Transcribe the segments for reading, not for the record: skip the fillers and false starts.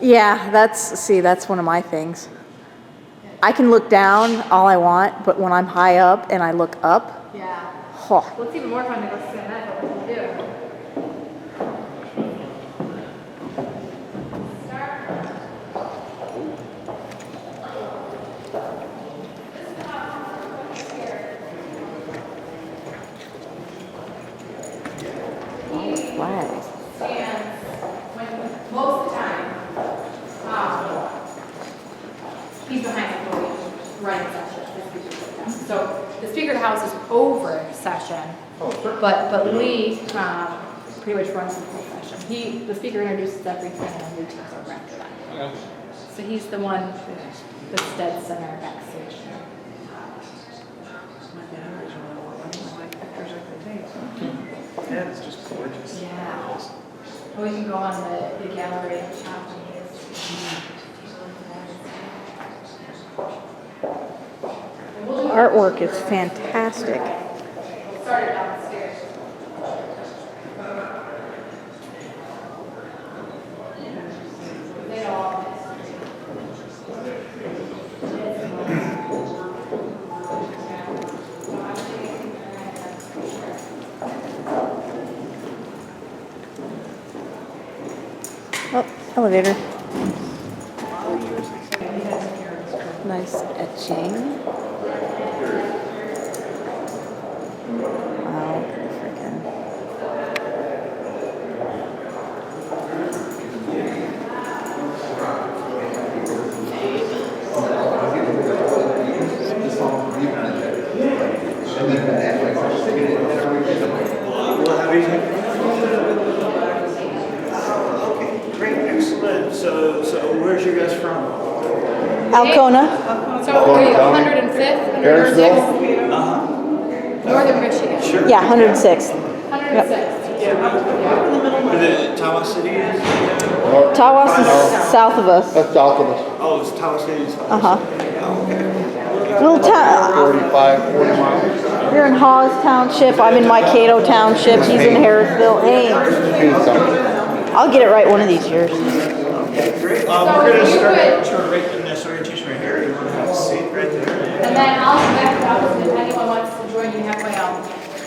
Yeah, that's one of my things. I can look down all I want, but when I'm high up and I look up, Yeah. oh. Well, it's even more fun to go stand that, but what do you do? Flags. Most of the time, he's behind the podium, running session. So the Speaker of the House is over session, but Lee pretty much runs the whole session. The Speaker introduces everything and Lee takes over after that. So he's the one that's dead center backstage. That is just gorgeous. Yeah. Or we can go on the gallery and shop and Artwork is fantastic. start it downstairs. They all Oh, elevator. Nice etching. Wow, freaking. Okay, great, excellent. So where's you guys from? Alcona. So are you 105th, 106th? Northern Michigan. Sure. Yeah, 106th. 106th. The Tawas City is? Tawas is south of us. That's south of us. Oh, it's Tawas City. Uh-huh. Oh, okay. Little town. 45, 40 miles. You're in Hawes Township. I'm in Mankato Township. He's in Harrisville. Hey, I'll get it right one of these years. Great. So We're going to you start could- right in this orientation right here. You want to have a seat right there? And then I'll back it up if anyone wants to join you halfway out.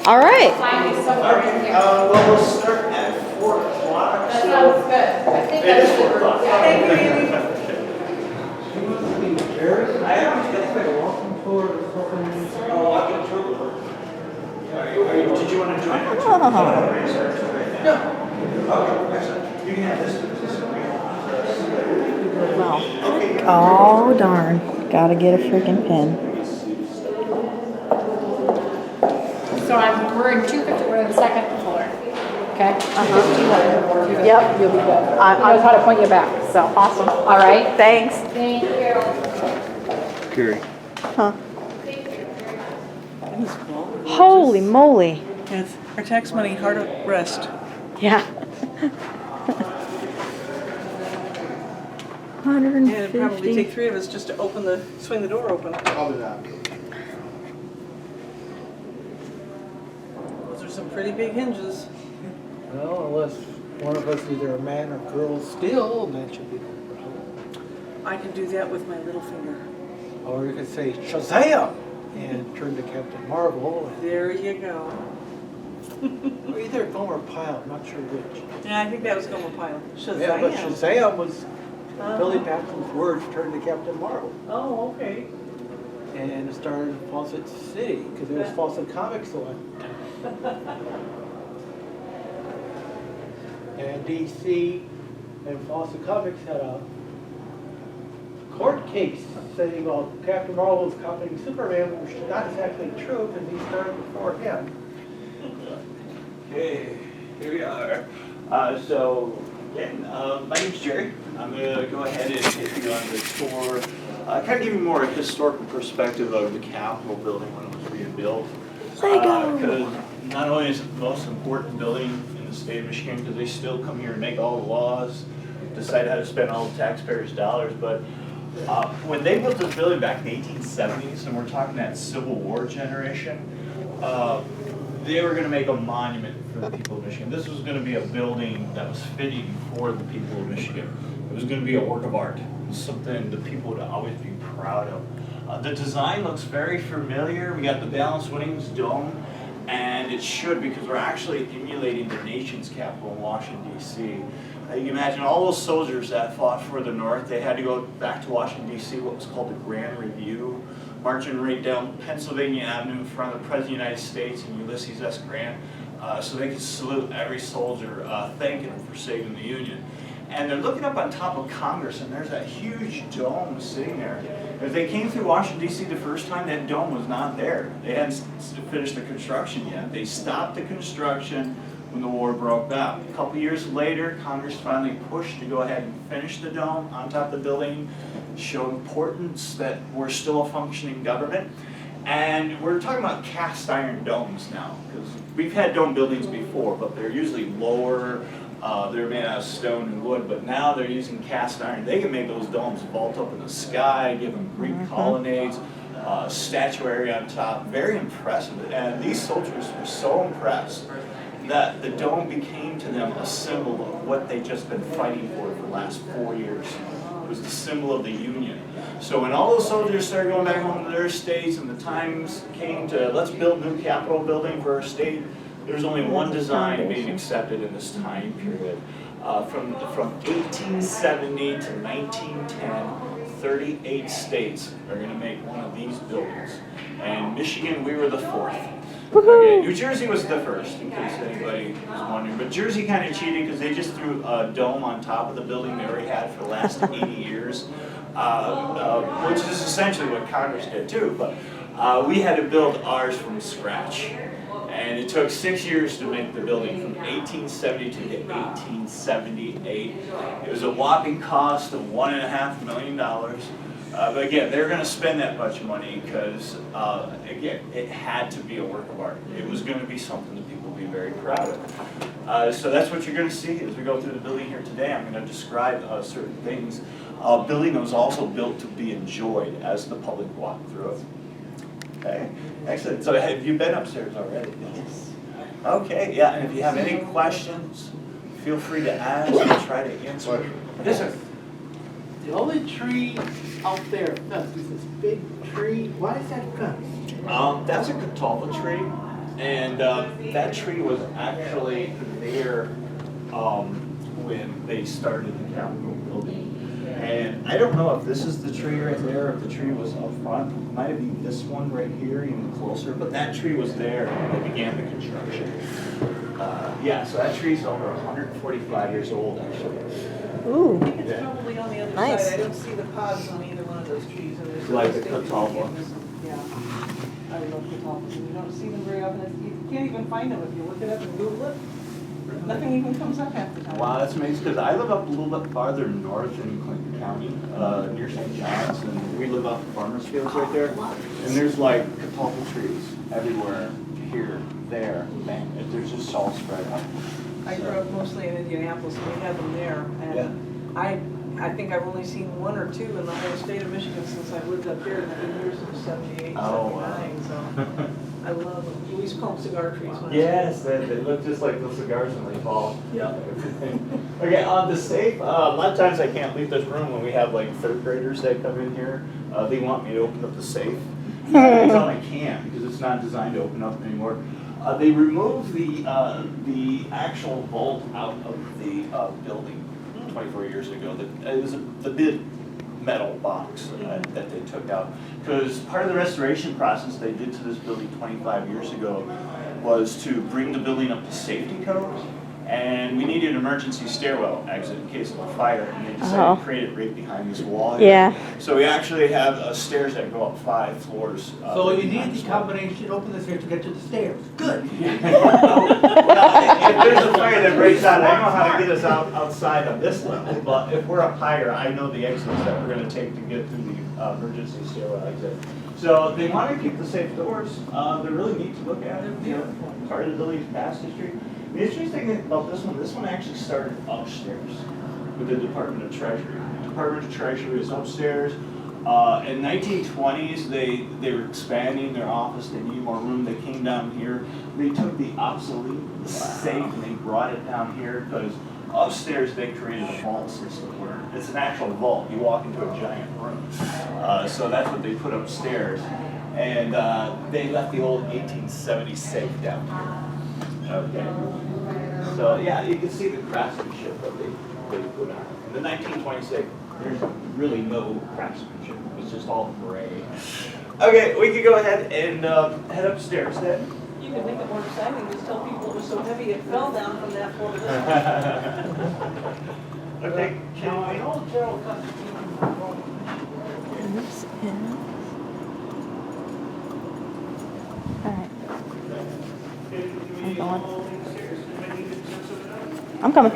All right. Find you somewhere in here. Well, we'll start at 4 o'clock. That sounds good. I think It is that's 4 o'clock. Yeah. I haven't got a welcome tour or something. Oh, welcome tour. Did you want to join? Oh. No. Okay, excellent. You can have this. Wow. Oh, darn. Gotta get a freaking pen. So we're in 250, we're in the second floor. Okay? Yep. You'll be good. I know how to point you back, so awesome. All right. Thanks. Thank you. Gary. Huh. Holy moly. Yes, our tax money hard at rest. Yeah. And it'd probably 150. take 3 of us just to swing the door open. Probably not. Those are some pretty big hinges. Well, unless one of us is either a man or girl still, that should be no problem. I can do that with my little finger. Or you could say Shazam and turn to Captain Marvel. There you go. Or either Gomer Pyle, I'm not sure which. Yeah, I think that was Gomer Pyle. Shazam. Yeah, but Shazam was Billy Paxton's words, turn to Captain Marvel. Oh, okay. And it started in Fawcett City, because it was Fawcett Comics the one time. And DC and Fawcett Comics had a court case saying, well, Captain Marvel was copying Superman, which is not exactly true, because he started before him. Okay, here we are. So, again, my name's Jerry. I'm going to go ahead and take you on the tour, kind of give you more a historical perspective of the Capitol building when it was being built. Because not only is it the most important building in the state of Michigan, because they still come here and make all the laws, decide how to spend all the taxpayers' dollars, but when they built this building back in the 1870s, and we're talking that Civil War generation, they were gonna make a monument for the people of Michigan. This was gonna be a building that was fitting for the people of Michigan. It was gonna be a work of art, something the people would always be proud of. The design looks very familiar. We got the balanced wings dome, and it should, because we're actually emulating the nation's capital in Washington, D.C. You can imagine all those soldiers that fought for the North, they had to go back to Washington, D.C., what was called the Grand Review, marching right down Pennsylvania Avenue in front of the President of the United States and Ulysses S. Grant, so they could salute every soldier, thanking them for saving the Union. And they're looking up on top of Congress, and there's that huge dome sitting there. If they came through Washington, D.C. the first time, that dome was not there. They hadn't finished the construction yet. They stopped the construction when the war broke out. A couple years later, Congress finally pushed to go ahead and finish the dome on top of the building, show importance that we're still a functioning government. And we're talking about cast iron domes now, because we've had dome buildings before, but they're usually lower. They're made out of stone and wood, but now they're using cast iron. They can make those domes vault up in the sky, give them Greek colonnades, statuary on top. Very impressive. And these soldiers were so impressed that the dome became to them a symbol of what they'd just been fighting for the last 4 years. It was the symbol of the Union. So when all those soldiers started going back home to their states and the times came to let's build a new Capitol building for our state, there's only one design being accepted in this time period. From 1870 to 1910, 38 states are going to make one of these buildings. And Michigan, we were the fourth. Okay, New Jersey was the first, in case anybody was wondering. But Jersey kind of cheated because they just threw a dome on top of the building they already had for the last 80 years, which is essentially what Congress did too. But we had to build ours from scratch. And it took 6 years to make the building from 1872 to 1878. It was a whopping cost of $1.5 million. But again, they're going to spend that much money because, again, it had to be a work of art. It was going to be something that people would be very proud of. So that's what you're going to see as we go through the building here today. I'm going to describe certain things. Building was also built to be enjoyed as the public walked through it. Okay, excellent. So have you been upstairs already? Yes. Okay, yeah, and if you have any questions, feel free to ask and try to answer. Yes, sir. The only tree out there fenced is this big tree. Why is that fenced? That's a catalpa tree, and that tree was actually there when they started the Capitol building. And I don't know if this is the tree right there, if the tree was up front. It might have been this one right here, even closer, but that tree was there when they began the construction. Yeah, so that tree's over 145 years old, actually. Ooh. It's probably on the other Nice. side. I don't see the pods on either one of those trees. And there's Like the state catalpa. Yeah. I love catalpas. And you don't see them very often. You can't even find them if you look it up and Google it. Nothing even comes up half the time. Wow, that's amazing, because I live up a little bit farther north in Clinton County, near St. John's, and we live off the farmers fields right there. And there's like catalpa trees everywhere, here, there, man, there's just all spread out. I grew up mostly in Indianapolis, and we had them there. And I think I've only seen one or two in the whole state of Michigan since I've lived up here, and I've been here since 78, Oh, 79, so I love them. We used to call them cigar trees when I was Yes, they look just like the cigars when they fall. Yeah. Okay, on the safe, a lot of times I can't leave this room when we have like third graders that come in here. They want me to open up the safe. I tell them I can't because it's not designed to open up anymore. They removed the actual vault out of the building 24 years ago. It was the big metal box that they took out. Because part of the restoration process they did to this building 25 years ago was to bring the building up to safety code. And we needed an emergency stairwell exit in case of a fire, and they decided to create it right behind this wall here. Yeah. So we actually have stairs that go up 5 floors. So you need the combination, open this here to get to the stairs. Good. If there's a fire that breaks out, I know how to get us outside on this level, but if we're up higher, I know the exits that we're going to take to get through the emergency stairwell exit. So they want to keep the safe doors. They're really neat to look at. Part of the building's past history. The interesting thing about this one actually started upstairs with the Department of Treasury. The Department of Treasury is upstairs. In 1920s, they were expanding their office. They needed more room. They came down here. They took the obsolete safe and they brought it down here because upstairs they created a vault system where it's an actual vault. You walk into a giant room. So that's what they put upstairs. And they left the old 1870 safe down here. Okay. So yeah, you can see the craftsmanship that they put on. In the 1920s safe, there's really no craftsmanship. It's just all gray. Okay, we can go ahead and head upstairs then. You could make it more exciting, just tell people it was so heavy it fell down from that floor to this one. Okay, can we? Old Gerald cut the This is. Alright. I'm coming. I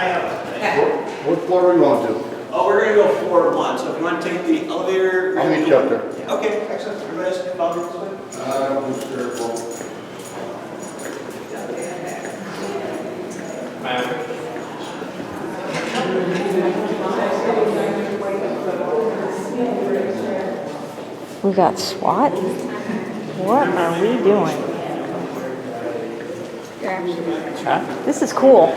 have. What floor are we going to? Oh, we're gonna go floor 1. So if you want to take the elevator. I'll meet you up there. Okay, excellent. Everybody else can follow this way. We got SWAT? What are we doing? This is cool.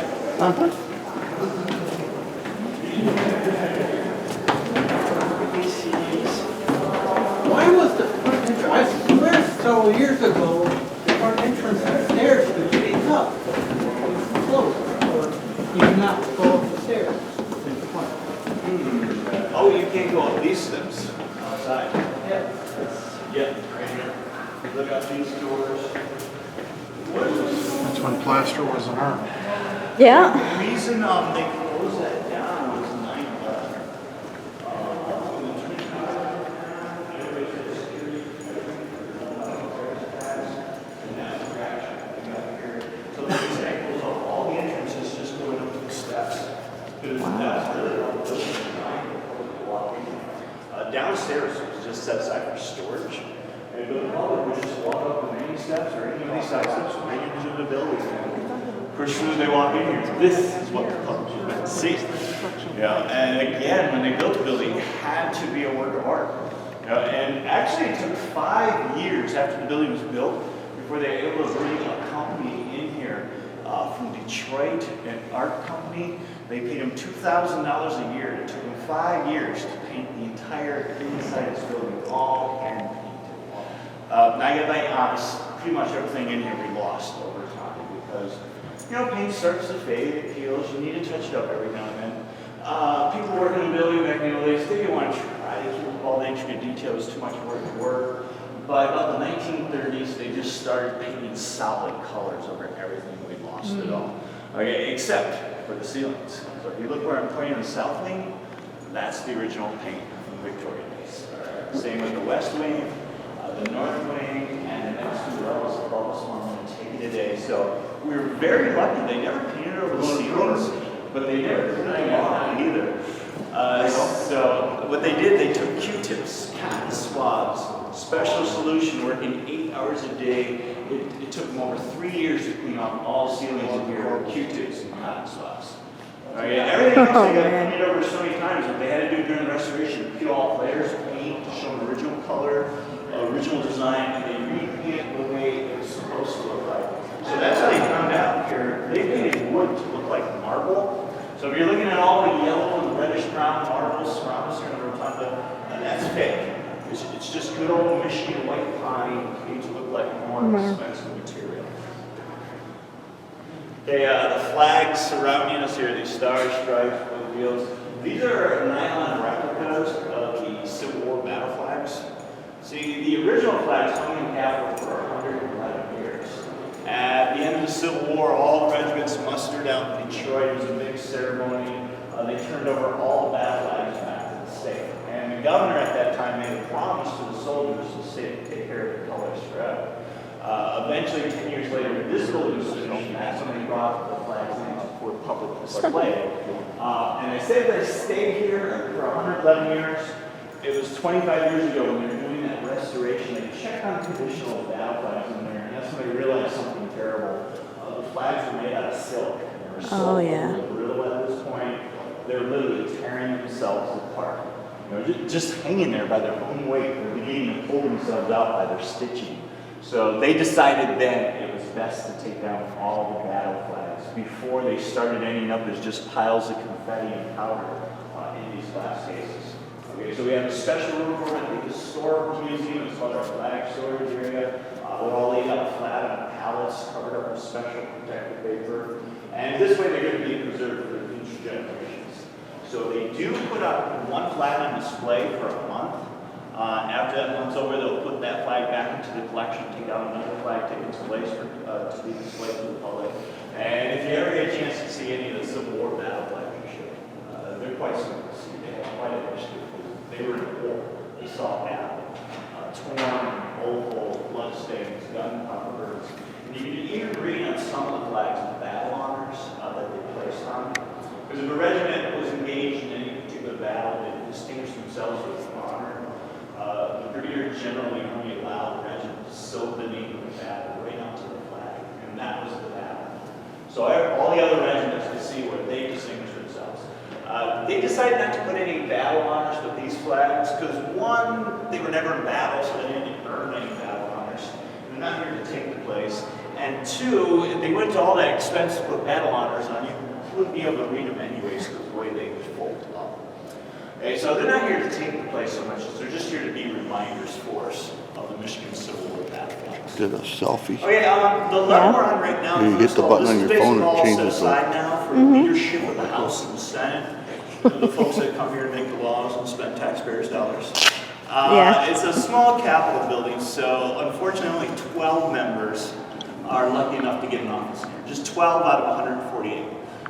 Why was the front entrance, I swear several years ago, the front entrance and stairs could be up, closed, or you cannot go up the stairs in front. Oh, you can't go up these steps outside. Yeah, right here. Look out these doors. That's when plaster was an art. Yeah. The reason they closed that down was 9/11. So the reason they closed off all the entrances just going up the steps. Because that's really all the building design for walking. Downstairs was just set aside for storage. And the public would just walk up the main steps or any of these side steps right into the building. As soon as they walk in here, this is what the public was meant to see. Yeah, and again, when they built the building, it had to be a work of art. And actually, it took 5 years after the building was built before they were able to bring a company in here from Detroit, an art company. They paid them $2,000 a year. It took them 5 years to paint the entire inside of this building, all hand painted. Now, I gotta be honest, pretty much everything in here we lost over time because, you know, paint starts to fade, it peels, you need to touch it up every now and then. People working in the building back in the days, they didn't want to try to keep all the intricate details, too much work. By about the 1930s, they just started painting solid colors over everything. We lost it all. Okay, except for the ceilings. So if you look where I'm pointing the south wing, that's the original paint from the Victorian days. Same with the west wing, the north wing, and the next 2 levels above us one I'm taking today. So we were very lucky. They never painted over the ceilings, but they never put them on either. So what they did, they took Q-tips, cotton swabs, special solution working 8 hours a day. It took them over 3 years to clean off all ceilings in here with Q-tips and cotton swabs. Okay, everything else they got painted over so many times. What they had to do during the restoration, peel off layers of paint to show an original color, original design, and they repaint it the way it was supposed to look like. So that's how they found out here. They painted wood to look like marble. So if you're looking at all the yellow and reddish brown marbles around us here in the rotunda, that's fake. It's just good old Michigan white pine paint to look like more expensive material. Okay, the flags surrounding us here, these stars, stripes, blue wheels. These are nylon replicas of the Civil War battle flags. See, the original flags hung in the Capitol for 111 years. At the end of the Civil War, all the regiments mustered out in Detroit. It was a big ceremony. They turned over all the battle flags back to the state. And the governor at that time made a promise to the soldiers to take care of the colors forever. Eventually, 10 years later, this building was finished, that's when they brought the flags in for public display. And they said they stayed here for 111 years. It was 25 years ago when they were doing that restoration. They checked on traditional battle flags in there, and that's when they realized something terrible. The flags were made out of silk. And they were so brittle at this point, they were literally tearing themselves apart. just hanging there by their own weight. They're beginning to pull themselves out by their stitching. So they decided then it was best to take down all the battle flags before they started ending up as just piles of confetti and powder in these glass cases. Okay, so we have a special room for the historical museum. It's called our flag storage area. They're all laid out flat on pallets, covered up with special protective paper. And this way they're going to be preserved for future generations. So they do put up one flag on display for a month. After that month's over, they'll put that flag back into the collection, take out another flag, take its place to be displayed to the public. And if you ever get a chance to see any of the Civil War battle flags, you should. They're quite simple to see. They have quite a history. They were in a war. They saw battle. Torn, oval, bloodstains, gunpowder. And you can even read on some of the flags the battle honors that they placed on. Because if a regiment was engaged in any particular battle, they distinguished themselves with honor. The brigadier generally only allowed the regiment to sew the name of the battle right onto the flag, and that was the battle. So all the other regiments could see where they distinguished themselves. They decided not to put any battle honors with these flags because, one, they were never in battle, so they didn't earn any battle honors. They're not here to take the place. And two, if they went to all that expense to put battle honors on, you wouldn't be able to read them anyways because of the way they fold up. Okay, so they're not here to take the place so much as they're just here to be reminders for us of the Michigan Civil War battle flags. Did a selfie. Okay, the level we're on right now, You hit the button on your phone, it changes set aside now for leadership of the House and the Senate. The folks that come here to make the laws and spend taxpayers' dollars. It's a small Capitol building, so unfortunately only 12 members are lucky enough to get an office here. Just 12 out of 148.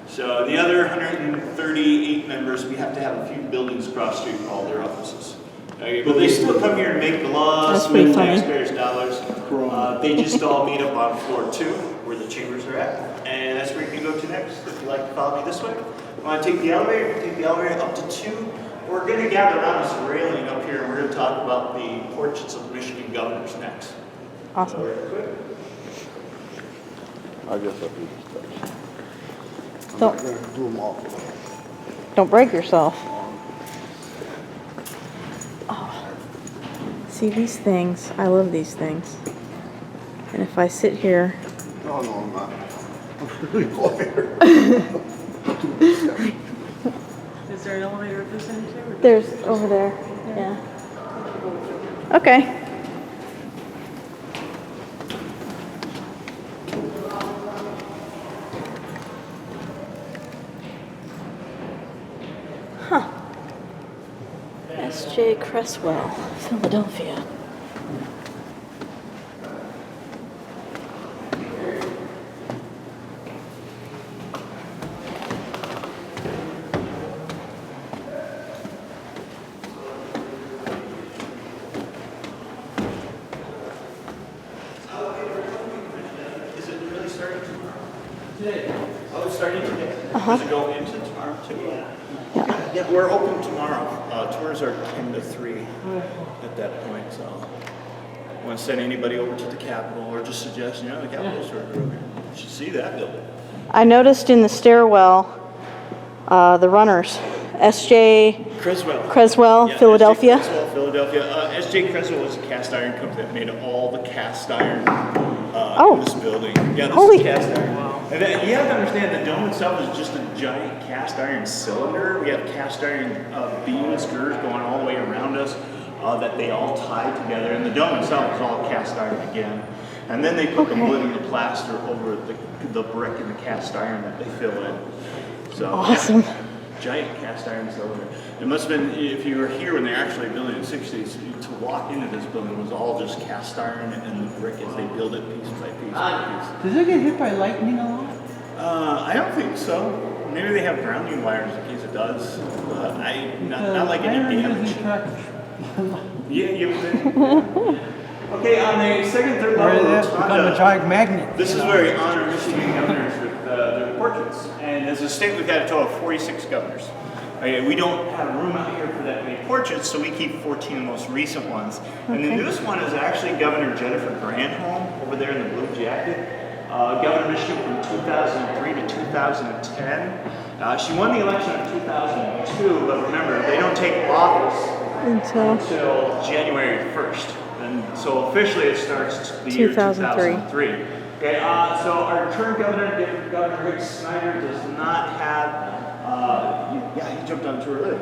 So the other 138 members, we have to have a few buildings across the street for all their offices. Okay, but they still come here to make the laws, spend taxpayers' dollars. They just all meet up on floor 2, where the chambers are at. And that's where you can go to next, if you'd like to follow me this way. If you want to take the elevator, you can take the elevator up to 2. We're going to gather around this railing up here, and we're going to talk about the portraits of Michigan governors next. Awesome. I guess I'll do this. Don't- I'm not gonna do them all. Don't break yourself. Oh. See these things, I love these things. And if I sit here, No, I'm not. I'm really quiet. Is there an elevator at this end too? there's over there, yeah. Okay. Huh. S.J. Cresswell, Philadelphia. Is it really starting tomorrow? Today. Oh, it's starting today? Does it go into tomorrow too? Yeah, we're open tomorrow. Tours are 10 to 3 at that point, so I want to send anybody over to the Capitol or just suggest, the Capitol store over here. You should see that building. I noticed in the stairwell, the runners, S.J. Creswell, Yeah, Philadelphia. S.J. Creswell, Philadelphia. S.J. Creswell was a cast iron company that made all the cast iron in this building. Yeah, this is cast iron. And then you have to understand the dome itself is just a giant cast iron cylinder. We have cast iron beams, girders going all the way around us that they all tie together. And the dome itself is all cast iron again. And then they put the wood and the plaster over the brick and the cast iron that they fill in. So, Awesome. yeah, giant cast iron cylinder. It must have been, if you were here when they actually built it in the 60s, to walk into this building was all just cast iron and the brick as they build it piece by piece by piece. Does it get hit by lightning a lot? I don't think so. Maybe they have grounding wires in case it does. Not like any damage. Yeah, you would. Okay, on the second, third level of the Become a giant magnet. this is where we honor Michigan governors with their portraits. And as a state, we've got a total of 46 governors. Okay, we don't have room out here for that many portraits, so we keep 14 of the most recent ones. And the newest one is actually Governor Jennifer Granholm over there in the blue jacket. Governor of Michigan from 2003 to 2010. She won the election in 2002, but remember, they don't take office until January 1st. And so officially it starts the year 2003. Okay, so our current governor, Governor Rick Snyder, does not have, he jumped on too early.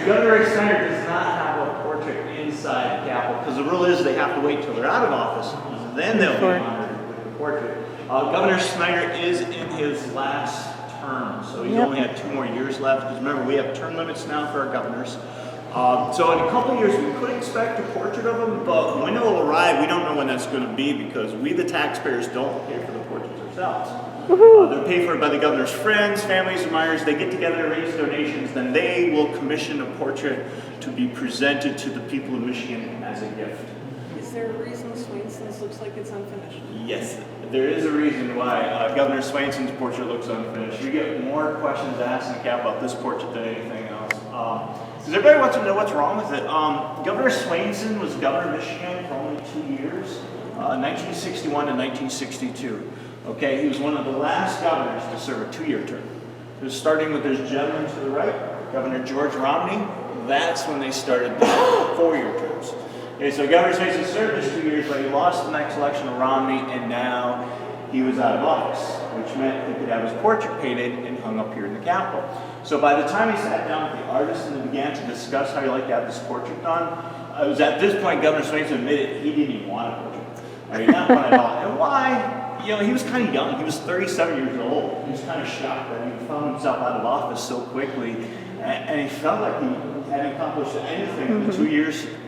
Governor Rick Snyder does not have a portrait inside the Capitol, because the rule is they have to wait till they're out of office, then they'll be honored with the portrait. Governor Snyder is in his last term, so he's only had 2 more years left, because remember, we have term limits now for our governors. So in a couple of years, we could expect a portrait of him, but when it will arrive, we don't know when that's going to be, because we, the taxpayers, don't pay for the portraits ourselves. They're paid for by the governor's friends, families, admirers. They get together, raise donations, then they will commission a portrait to be presented to the people of Michigan as a gift. Is there a reason Swainson's looks like it's unfinished? Yes, there is a reason why Governor Swainson's portrait looks unfinished. We get more questions asked in the Cap about this portrait than anything else. Because everybody wants to know what's wrong with it. Governor Swainson was governor of Michigan for only 2 years, 1961 and 1962. Okay, he was one of the last governors to serve a 2-year term. It was starting with this gentleman to the right, Governor George Romney. That's when they started the 4-year terms. Okay, so Governor Swainson served his 2 years, but he lost the next election to Romney, and now he was out of office, which meant he could have his portrait painted and hung up here in the Capitol. So by the time he sat down with the artist and began to discuss how he'd like to have this portrait done, it was at this point Governor Swainson admitted he didn't even want a portrait. I mean, not one at all. And why? You know, he was kind of young. He was 37 years old. He was kind of shocked that he found himself out of office so quickly, and he felt like he hadn't accomplished anything in the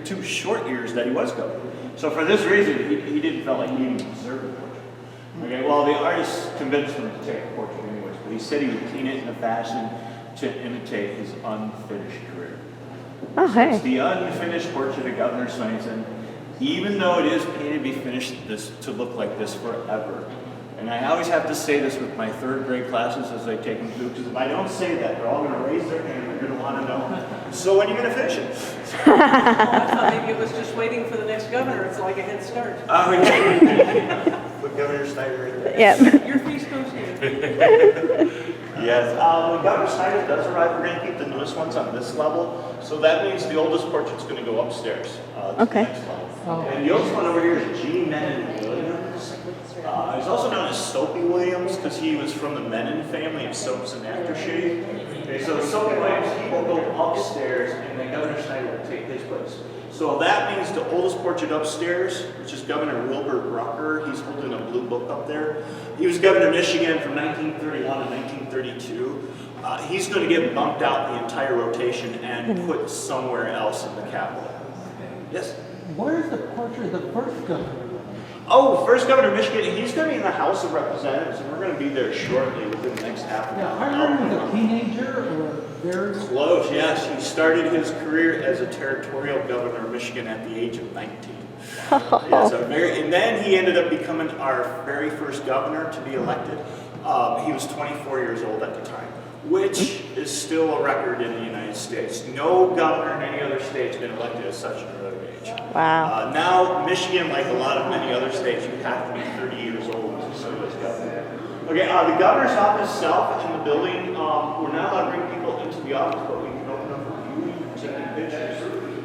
2 short years that he was governor. So for this reason, he didn't feel like he even deserved a portrait. Okay, well, the artist convinced him to take a portrait anyways, but he said he would paint it in a fashion to imitate his unfinished career. Oh, hey. It's the unfinished portrait of Governor Swainson, even though it is painted to be finished to look like this forever. And I always have to say this with my 3rd grade classes as I take them through, because if I don't say that, they're all going to raise their hand and they're going to want to know, so when are you going to finish it? I thought maybe it was just waiting for the next governor. It's like a head start. Oh, yeah. Put Governor Snyder in there. Yeah. Your feast goes here. Yes, when Governor Snyder does arrive, we're going to keep the newest ones on this level. So that means the oldest portrait's going to go upstairs to the next level. And the oldest one over here is G. Menon Williams. He's also known as Soapy Williams because he was from the Menon family of soaps and aftershave. Okay, so Soapy Williams, he will go upstairs, and then Governor Snyder will take his place. So that means the oldest portrait upstairs, which is Governor Wilbur Rucker. He's holding a blue book up there. He was governor of Michigan from 1931 to 1932. He's going to get bumped out the entire rotation and put somewhere else in the Capitol. Yes? Where's the portrait of the first governor? Oh, first governor of Michigan, he's going to be in the House of Representatives, and we're going to be there shortly within the next half an hour. Yeah, I heard he was a teenager or very... Close, yes. He started his career as a territorial governor of Michigan at the age of 19. Yes, and then he ended up becoming our very first governor to be elected. He was 24 years old at the time, which is still a record in the United States. No governor in any other state has been elected at such an early age. Wow. Now, Michigan, like a lot of many other states, you have to be 30 years old to serve as governor. Okay, the governor's office itself in the building, we're not allowed to bring people into the office, but we can open up for viewing and taking pictures.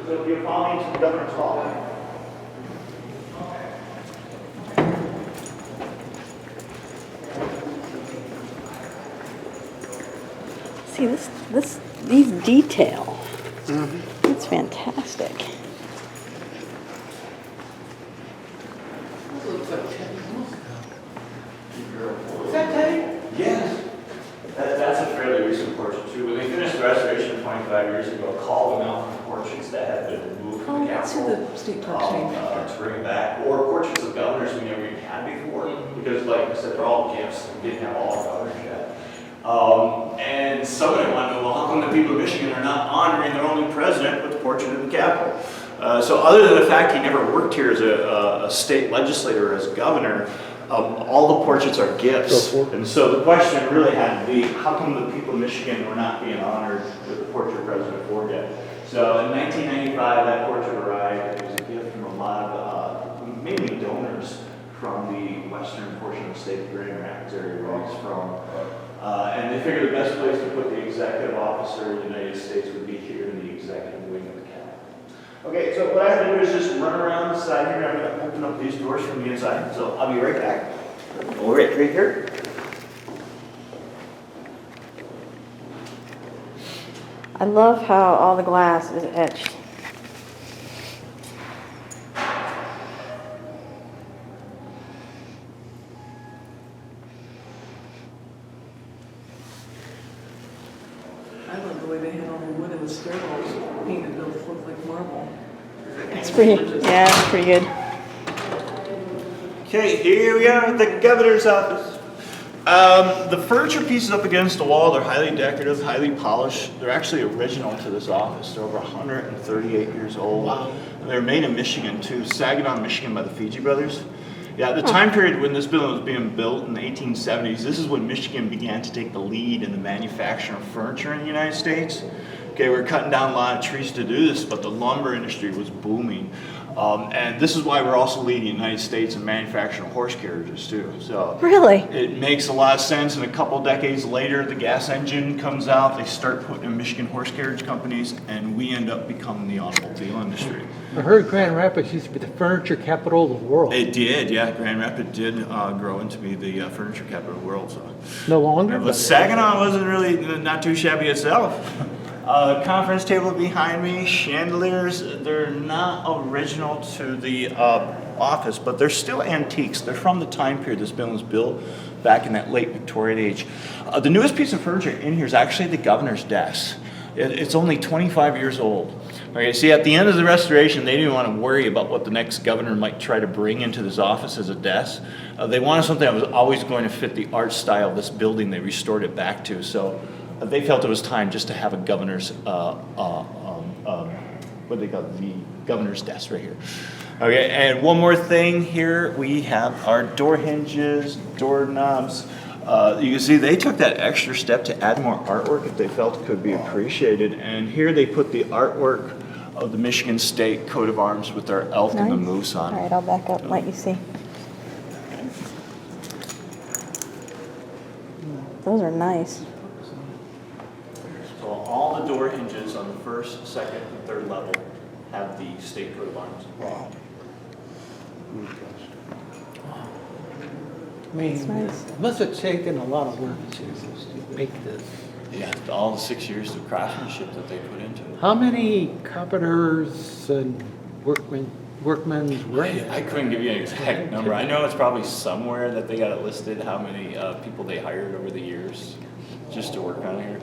So if you follow me to the governor's hall. See these detail. It's fantastic. Is that Teddy? Yes. That's a fairly recent portrait too. When they finished the restoration 25 years ago, called them out for portraits that had been removed from the That's Capitol. who the state park's named after. To bring it back, or portraits of governors we never even had before, because like I said, they're all gifts. We didn't have all our governors yet. And somebody wanted to know, well, how come the people of Michigan are not honoring their only president with the portrait of the Capitol? So other than the fact he never worked here as a state legislator or as governor, all the portraits are gifts. And so the question really had to be, how come the people of Michigan were not being honored with the portrait of President Ford yet? So in 1995, that portrait arrived. It was a gift from a lot of, mainly donors from the western portion of the state of Grand Rapids area where he's from. And they figured the best place to put the executive officer of the United States would be here in the executive wing of the Capitol. Okay, so what I have to do is just run around the side here. I'm going to open up these doors from the inside. So I'll be right back. We'll right here. I love how all the glass is etched. I love the way they had all the wood in the stairwells painted to look like marble. It's pretty, yeah, it's pretty good. Okay, here we are at the governor's office. The furniture pieces up against the wall, they're highly decorative, highly polished. They're actually original to this office. They're over 138 years old. Wow. They're made in Michigan too, Saginaw, Michigan by the Fiji brothers. Yeah, the time period when this building was being built in the 1870s, this is when Michigan began to take the lead in the manufacture of furniture in the United States. Okay, we're cutting down a lot of trees to do this, but the lumber industry was booming. And this is why we're also leading the United States in manufacturing horse carriages too. So Really? it makes a lot of sense. And a couple decades later, the gas engine comes out. They start putting in Michigan horse carriage companies, and we end up becoming the automobile industry. I heard Grand Rapids used to be the furniture capital of the world. It did, yeah. Grand Rapids did grow into be the furniture capital of the world. So. No longer? But Saginaw wasn't really not too shabby itself. Conference table behind me, chandeliers. They're not original to the office, but they're still antiques. They're from the time period this building was built back in that late Victorian age. The newest piece of furniture in here is actually the governor's desk. It's only 25 years old. Okay, see, at the end of the restoration, they didn't want to worry about what the next governor might try to bring into this office as a desk. They wanted something that was always going to fit the art style of this building they restored it back to. So they felt it was time just to have a governor's, what do they call it? The governor's desk right here. Okay, and one more thing here, we have our door hinges, door knobs. You can see they took that extra step to add more artwork if they felt it could be appreciated. And here they put the artwork of the Michigan State coat of arms with their elk and the moose on it. All right, I'll back up and let you see. Those are nice. So all the door hinges on the first, second, and third level have the state coat of arms. Wow. I mean, That's nice. it must have taken a lot of work to make this. Yeah, all the 6 years of craftsmanship that they put into it. How many carpenters and workmen's were there? I couldn't give you an exact number. I know it's probably somewhere that they got it listed, how many people they hired over the years just to work on here.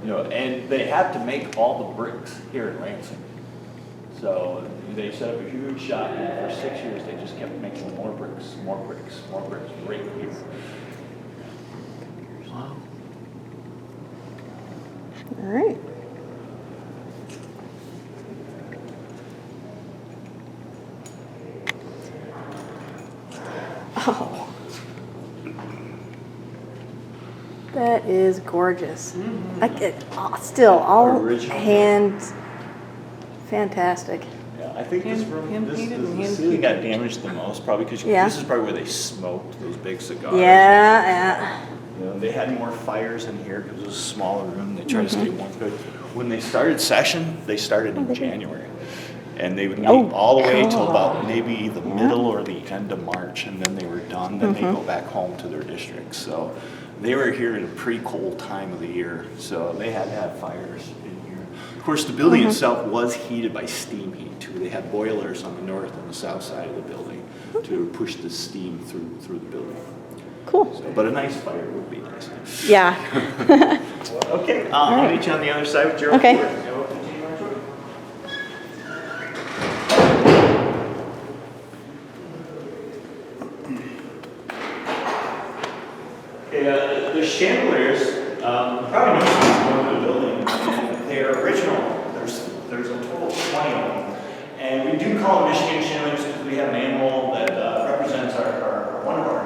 You know, and they had to make all the bricks here in Lansing. So they set up a huge shop, and for 6 years they just kept making more bricks, more bricks, more bricks right here. Wow. All right. Oh. That is gorgeous. Still, all Original. hand, fantastic. Yeah, I think this Hand- room, hand this painted and hand ceiling got damaged the most, probably because Yeah. this is probably where they smoked those big cigars. Yeah. You know, they had more fires in here because it was a smaller room. They tried to stay warm. But when they started session, they started in January. And they would meet all the way till about maybe the middle or the end of March, and then they were done. Then they go back home to their districts. So they were here in a pretty cold time of the year, so they had to have fires in here. Of course, the building itself was heated by steam heat too. They had boilers on the north and the south side of the building to push the steam through the building. Cool. So, but a nice fire would be nice. Yeah. Okay, I'll meet you on the other side with Gerald. Okay. Ford, and we'll continue our tour. Okay, the chandeliers, probably noticed when you go to the building, they are original. There's a total of 20 of them. And we do call them Michigan chandeliers because we have an animal that represents one of our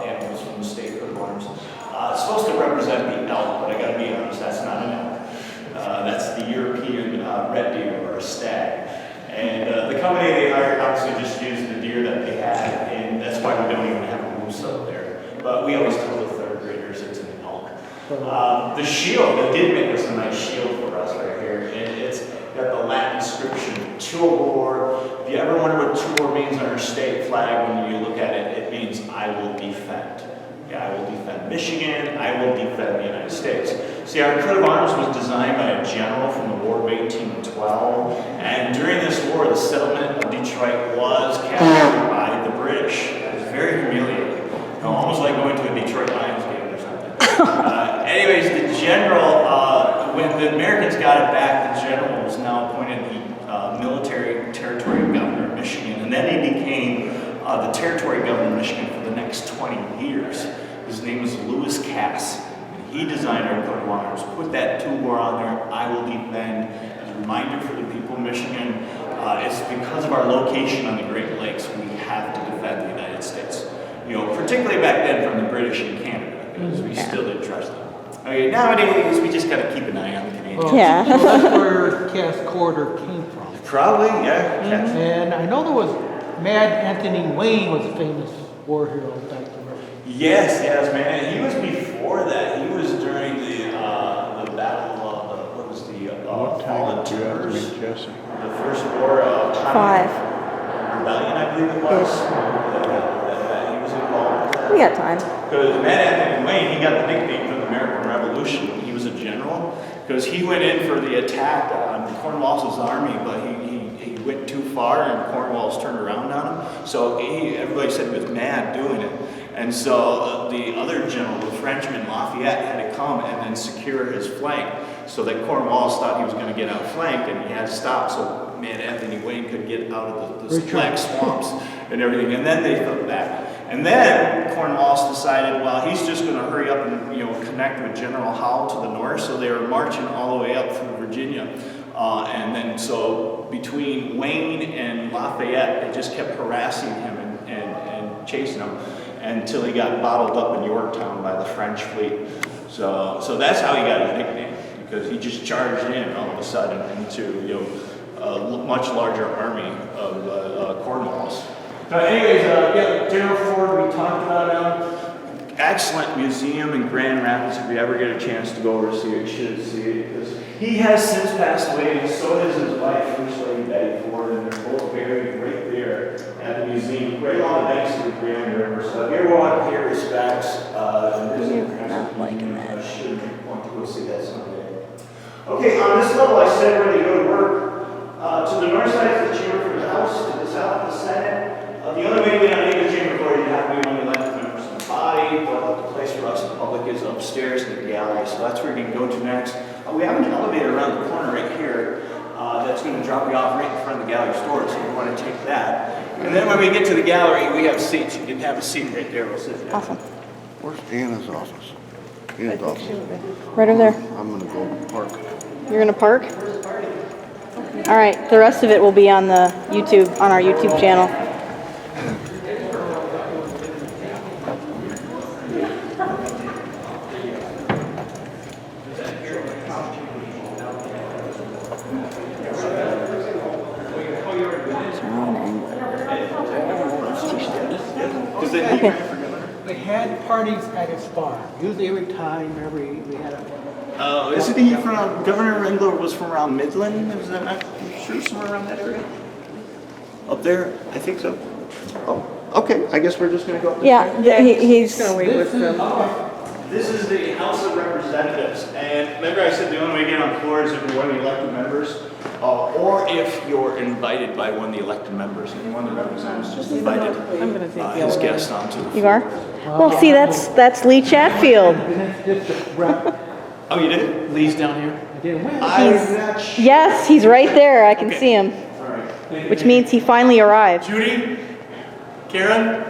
animals from the state coat of arms. It's supposed to represent the elk, but I gotta be honest, that's not an elk. That's the European red deer or a stag. And the company they hired obviously just used the deer that they had, and that's why we don't even have a moose up there. But we always tell the third graders it's an The shield, they did make us a nice shield for us right here. And it's got the Latin inscription, Tuor. If you ever wonder what Tuor means on our state flag, when you look at it, it means I will defend. Yeah, I will defend Michigan, I will defend the United States. See, our coat of arms was designed by a general from the War of 1812. And during this war, the settlement of Detroit was captured by the British. It was very humiliating. Almost like going to a Detroit Lions game or something. Anyways, the general, when the Americans got it back, the general was now appointed the military territory governor of Michigan, and then he became the territory governor of Michigan for the next 20 years. His name was Lewis Cass. He designed our coat of arms, put that Tuor on there, I will defend, as a reminder for the people of Michigan. It's because of our location on the Great Lakes, we have to defend the United States. You know, particularly back then from the British and Canada, because we still didn't trust them. Okay, nowadays, we just gotta keep an eye on the Canadians. Yeah. Well, that's where Cass Corridor came from. Probably, yeah. Cass. And I know there was, Mad Anthony Wayne was a famous war hero back then. Yes, man. He was before that. He was during the battle of, what was the, What time did you have to Tours? meet Jesse? The first war of 5. Rebellion, I believe it was. That he was involved with that. We got time. Because Mad Anthony Wayne, he got the nickname for the American Revolution when he was a general. Because he went in for the attack on Cornwallis' army, but he went too far and Cornwallis turned around on him. So everybody said he was mad doing it. And so the other general, the Frenchman Lafayette, had to come and then secure his flank so that Cornwallis thought he was going to get outflanked and he had to stop so Mad Anthony Wayne could get out of the black swamps and everything. And then they fell back. And then Cornwallis decided, well, he's just going to hurry up and connect with General Howe to the north. So they were marching all the way up through Virginia. And then so between Wayne and Lafayette, they just kept harassing him and chasing him until he got bottled up in Yorktown by the French fleet. So that's how he got his nickname, because he just charged in all of a sudden into a much larger army of Cornwallis. Anyways, General Ford, we talked about him. Excellent museum in Grand Rapids. If you ever get a chance to go over to see it, you should see it. Because he has since passed away, and so has his wife, First Lady Betty Ford, and they're both buried right there at the museum, right along the banks of the Grand River. So if you ever want to pay respects and visit, you should want to go see that someday. Okay, on this level, I said where they go to work. To the north side is the chamber for the House, to the south, the Senate. The only way to get on either chamber floor, you have to be one of the elected members of the body, but the place for us, the public, is upstairs in the gallery, so that's where you can go to next. We have an elevator around the corner right here that's going to drop you off right in front of the gallery store, so you want to take that. And then when we get to the gallery, we have seats. You can have a seat right there. We'll sit there. Awesome. Where's Anna's office? Anna's office. Right over there. I'm gonna go park. You're gonna park? All right, the rest of it will be on the YouTube, on our YouTube channel. They had parties at his farm. Usually every time, we had a... Oh, isn't he from, Governor Engler was from around Midland? Is that not true, somewhere around that area? Up there? I think so. Oh, okay, I guess we're just gonna go up this way. Yeah, he's. This is the House of Representatives, and remember I said the only way to get on floor is if you're one of the elected members, or if you're invited by one of the elected members, and one of the representatives just invited his guest onto the floor. You are? Well, see, that's Lee Chatfield. Oh, you did? Lee's down here? I didn't win. Yes, he's right there. I can see him. All right. Which means he finally arrived. Judy? Karen?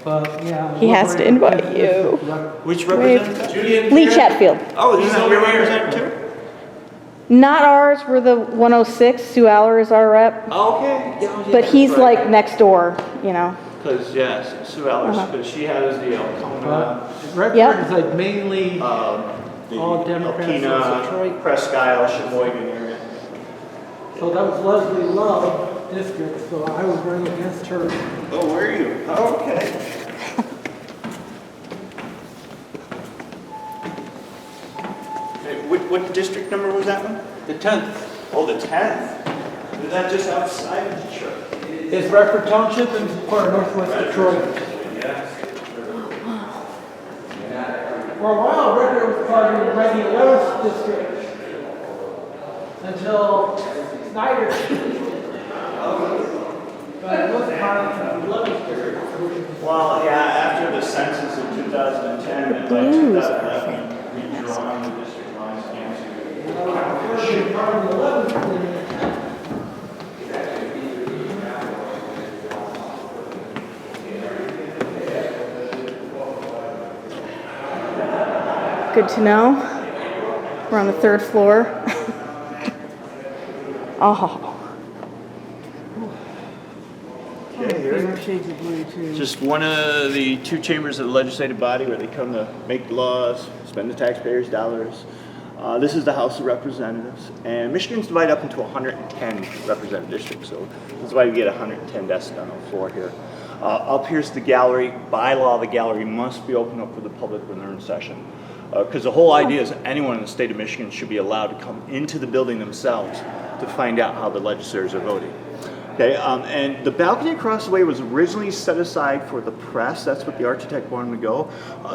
But, yeah. He has to invite you. Which representative? Judy and Lee Karen? Chatfield. Oh, is that your representative too? Not ours, we're the 106. Sue Aller is our rep. Oh, okay. Yeah, But he's like next door, you know. Because, yes, Sue Allers, because she has the Alcona, Redford is like mainly the all Democrats in Alpena, Detroit. Presque Isle, Sheboygan area. So that was Leslie Love district, so I was running against her. Oh, where are you? Oh, okay. what district number was that one? The 10th. Oh, the 10th. Is that just outside of Detroit? Is Redford Township and part of northwest Detroit. For a while, Redford was part of the 11th district. Until Snyder. But it was part of the 11th district. Well, yeah, after the census in 2010, and by 2011, redrawing the district lines into. Part of the 11th district. Good to know. We're on the 3rd floor. Oh. Okay, here. Shades of blue too. Just one of the 2 chambers of the legislative body where they come to make laws, spend the taxpayers' dollars. This is the House of Representatives, and Michigan's divided up into 110 representative districts, so this is why you get 110 desks on the floor here. Up here's the gallery. By law, the gallery must be open up for the public when they're in session, because the whole idea is anyone in the state of Michigan should be allowed to come into the building themselves to find out how the legislators are voting. Okay, and the balcony across the way was originally set aside for the press. That's what the architect wanted to go.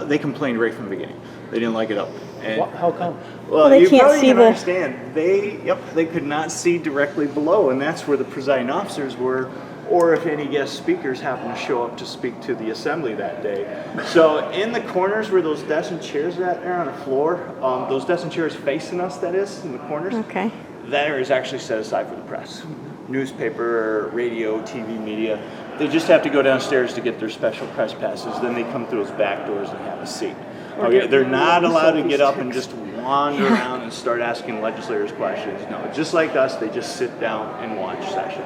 They complained right from the beginning. They didn't like it up. And, How come? well, they you can't probably see can the- understand. They could not see directly below, and that's where the presiding officers were, or if any guest speakers happened to show up to speak to the assembly that day. So in the corners where those desks and chairs are at there on the floor, those desks and chairs facing us, that is, in the corners, Okay. that area is actually set aside for the press. Newspaper, radio, TV, media. They just have to go downstairs to get their special press passes. Then they come through those back doors and have a seat. Okay, they're not allowed to get up and just wander around and start asking legislators questions. No, just like us, they just sit down and watch session.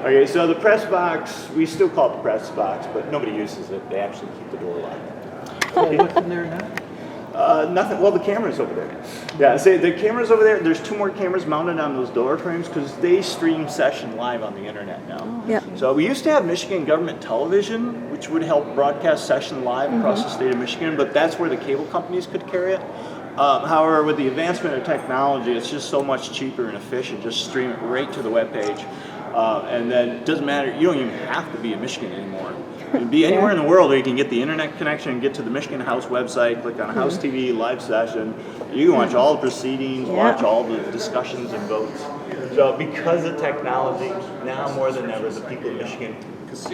Okay, so the press box, we still call it the press box, but nobody uses it. They actually keep the door locked. What's in there now? Nothing. Well, the camera's over there. Yeah, say the camera's over there. There's 2 more cameras mounted on those door frames because they stream session live on the internet now. Yep. So we used to have Michigan government television, which would help broadcast session live across the state of Michigan, but that's where the cable companies could carry it. However, with the advancement of technology, it's just so much cheaper and efficient. Just stream it right to the webpage. And then it doesn't matter. You don't even have to be in Michigan anymore. You can be anywhere in the world where you can get the internet connection and get to the Michigan House website, click on House TV, live session. You can watch all the proceedings, watch all the discussions and votes. So because of technology, now more than ever, the people of Michigan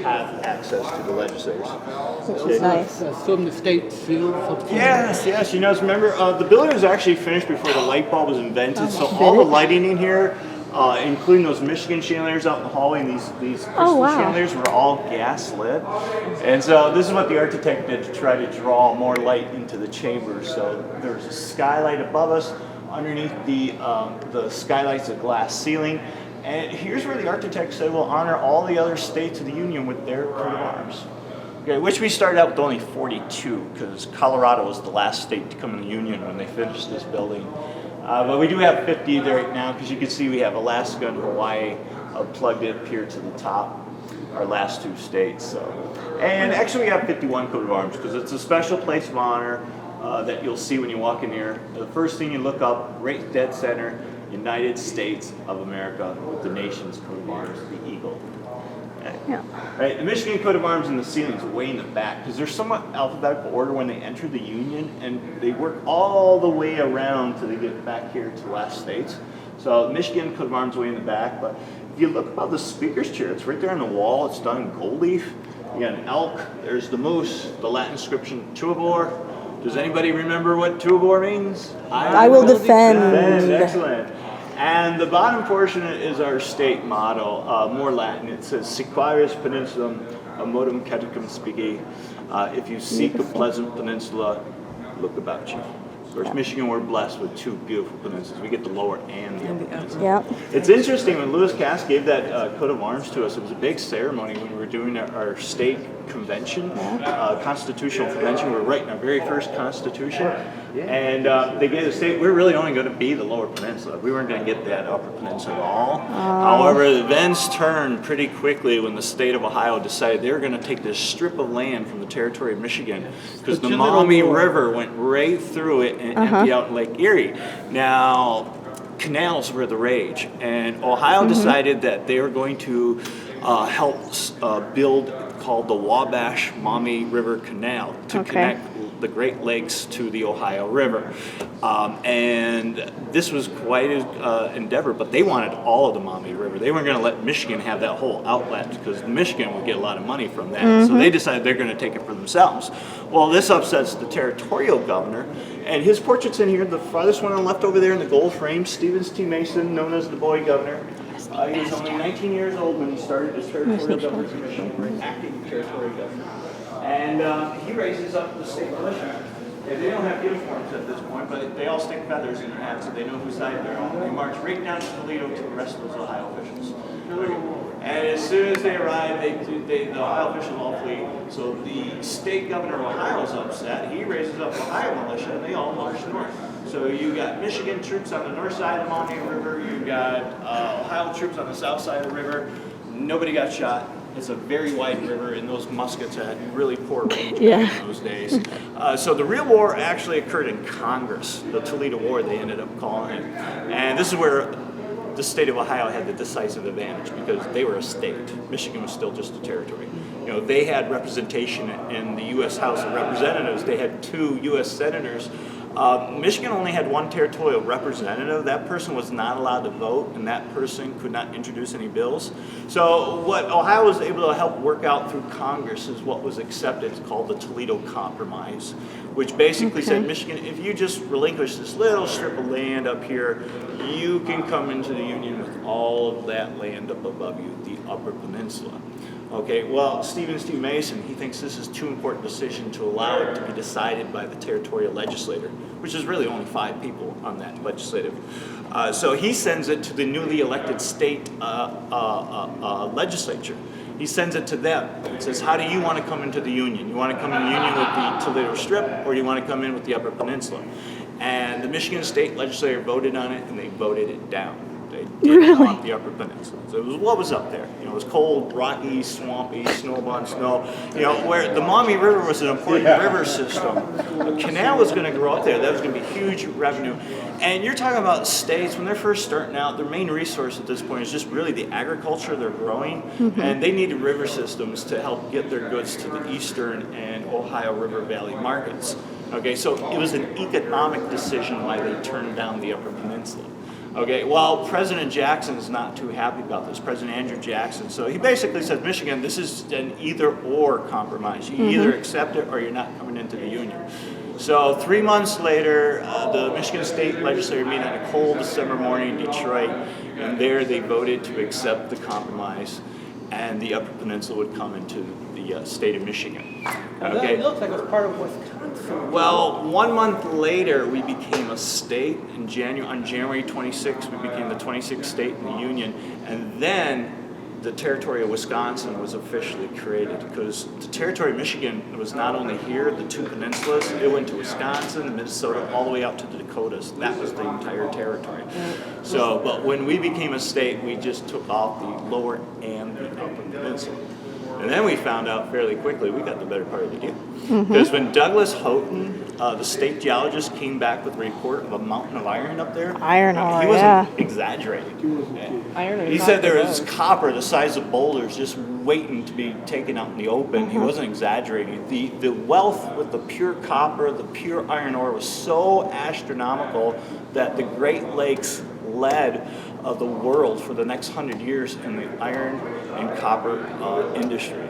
have access to the legislators. Nice. Assume the state seal. Yes, yes. You know, remember, the building was actually finished before the light bulb was invented, so all the lighting in here, including those Michigan chandeliers out in the hallway, and these crystal wow. chandeliers were all gas lit. And so this is what the architect did to try to draw more light into the chamber. So there's a skylight above us. Underneath the skylight's a glass ceiling. And here's where the architect said we'll honor all the other states of the Union with their coat of arms. Okay, which we started out with only 42, because Colorado was the last state to come in the Union when they finished this building. But we do have 50 there right now, because you can see we have Alaska and Hawaii plugged in here to the top, our last 2 states. So, and actually we have 51 coat of arms, because it's a special place of honor that you'll see when you walk in here. The first thing you look up, right dead center, United States of America, with the nation's coat of arms, the eagle. Yeah. Right, the Michigan coat of arms in the ceiling's way in the back because they're somewhat alphabetical order when they enter the Union, and they work all the way around till they get back here to the last states. So Michigan coat of arms way in the back, but if you look above the speaker's chair, it's right there on the wall. It's done in gold leaf. You got an elk. There's the moose. The Latin inscription Tuabor. Does anybody remember what Tuabor means? I will defend. Excellent. And the bottom portion is our state motto, more Latin. It says, Sequaris Peninsulam modum caticum spici. If you seek a pleasant peninsula, look about you. Of course, Michigan, we're blessed with 2 beautiful peninsulas. We get the lower and the upper peninsula. Yeah. It's interesting, when Lewis Cass gave that coat of arms to us, it was a big ceremony when we were doing our state convention, constitutional convention. We were writing our very first constitution, and they gave the state, we were really only going to be the Lower Peninsula. We weren't going to get that Upper Peninsula at all. However, events turned pretty quickly when the state of Ohio decided they were going to take this strip of land from the territory of Michigan, because the Maumee River went right through it and emptied out Lake Erie. Now, canals were the rage, and Ohio decided that they were going to help build called the Wabash-Maumee River Canal to connect the Great Lakes to the Ohio River. And this was quite an endeavor, but they wanted all of the Maumee River. They weren't going to let Michigan have that whole outlet, because Michigan would get a lot of money from that. So they decided they're going to take it for themselves. Well, this upsets the territorial governor, and his portrait's in here. The farthest one on the left over there in the gold frame, Stevens T. Mason, known as the boy governor. He was only 19 years old when he started as territorial governor of Michigan, acting territorial governor. And he raises up the state militia. And they don't have uniforms at this point, but they all stick feathers in their hats so they know whose side they're on. They march right down to Toledo to arrest those Ohio officials. And as soon as they arrive, the Ohio officials all flee. So the state governor of Ohio is upset. He raises up Ohio militia, and they all march north. So you got Michigan troops on the north side of the Maumee River. You got Ohio troops on the south side of the river. Nobody got shot. It's a very wide river, and those muskets had really poor range back in those days. So the real war actually occurred in Congress, the Toledo War they ended up calling it. And this is where the state of Ohio had the decisive advantage, because they were a state. Michigan was still just a territory. You know, they had representation in the U.S. House of Representatives. They had 2 U.S. senators. Michigan only had 1 territorial representative. That person was not allowed to vote, and that person could not introduce any bills. So what Ohio was able to help work out through Congress is what was accepted. It's called the Toledo Compromise, which basically said, Michigan, if you just relinquish this little strip of land up here, you can come into the Union with all of that land up above you, the Upper Peninsula. Okay, well, Stevens T. Mason, he thinks this is too important decision to allow it to be decided by the territorial legislature, which is really only 5 people on that legislative. So he sends it to the newly elected state legislature. He sends it to them and says, how do you want to come into the Union? You want to come in the Union with the Toledo Strip, or do you want to come in with the Upper Peninsula? And the Michigan state legislature voted on it, and they voted it down. They didn't want the Upper Peninsula. So it was what was up there. You know, it was cold, rocky, swampy, snow on snow. You know, where the Maumee River was an important river system. A canal was going to grow up there. That was going to be huge revenue. And you're talking about states, when they're first starting out, their main resource at this point is just really the agriculture they're growing. And they needed river systems to help get their goods to the eastern and Ohio River Valley markets. Okay, so it was an economic decision why they turned down the Upper Peninsula. Okay, well, President Jackson is not too happy about this, President Andrew Jackson. So he basically said, Michigan, this is an either-or compromise. You either accept it or you're not coming into the Union. So 3 months later, the Michigan State Legislature met on a cold December morning in Detroit, and there they voted to accept the compromise, and the Upper Peninsula would come into the state of Michigan. Okay. It looks like it was part of Wisconsin. Well, 1 month later, we became a state. On January 26th, we became the 26th state in the Union. And then the territory of Wisconsin was officially created, because the territory of Michigan was not only here, the 2 peninsulas, it went to Wisconsin, Minnesota, all the way out to the Dakotas. That was the entire territory. So, but when we became a state, we just took off the lower and the upper peninsula. And then we found out fairly quickly we got the better part of the deal. Because when Douglas Houghton, the state geologist, came back with a report of a mountain of iron up there, he wasn't exaggerating. He said there was copper the size of boulders just waiting to be taken out in the open. He wasn't exaggerating. The wealth with the pure copper, the pure iron ore was so astronomical that the Great Lakes led of the world for the next 100 years in the iron and copper industry.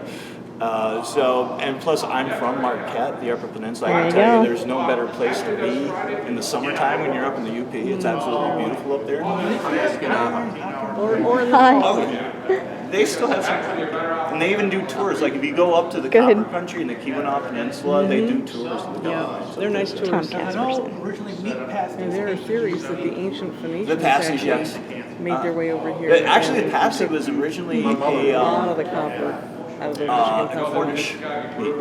And plus I'm from Marquette, the Upper Peninsula. I can tell you there's no better place to be in the summertime when you're up in the UP. It's absolutely beautiful up there. They still have some, and they even do tours. Like if you go up to the Copper Country and the Keweenaw Peninsula, they do tours. They're nice tours. I know originally meat pasties. And there are theories that the ancient Phoenicians The Passage, yes. made their way over here. Actually, the Passage was originally a lot of the copper. out of the Michigan Cornish.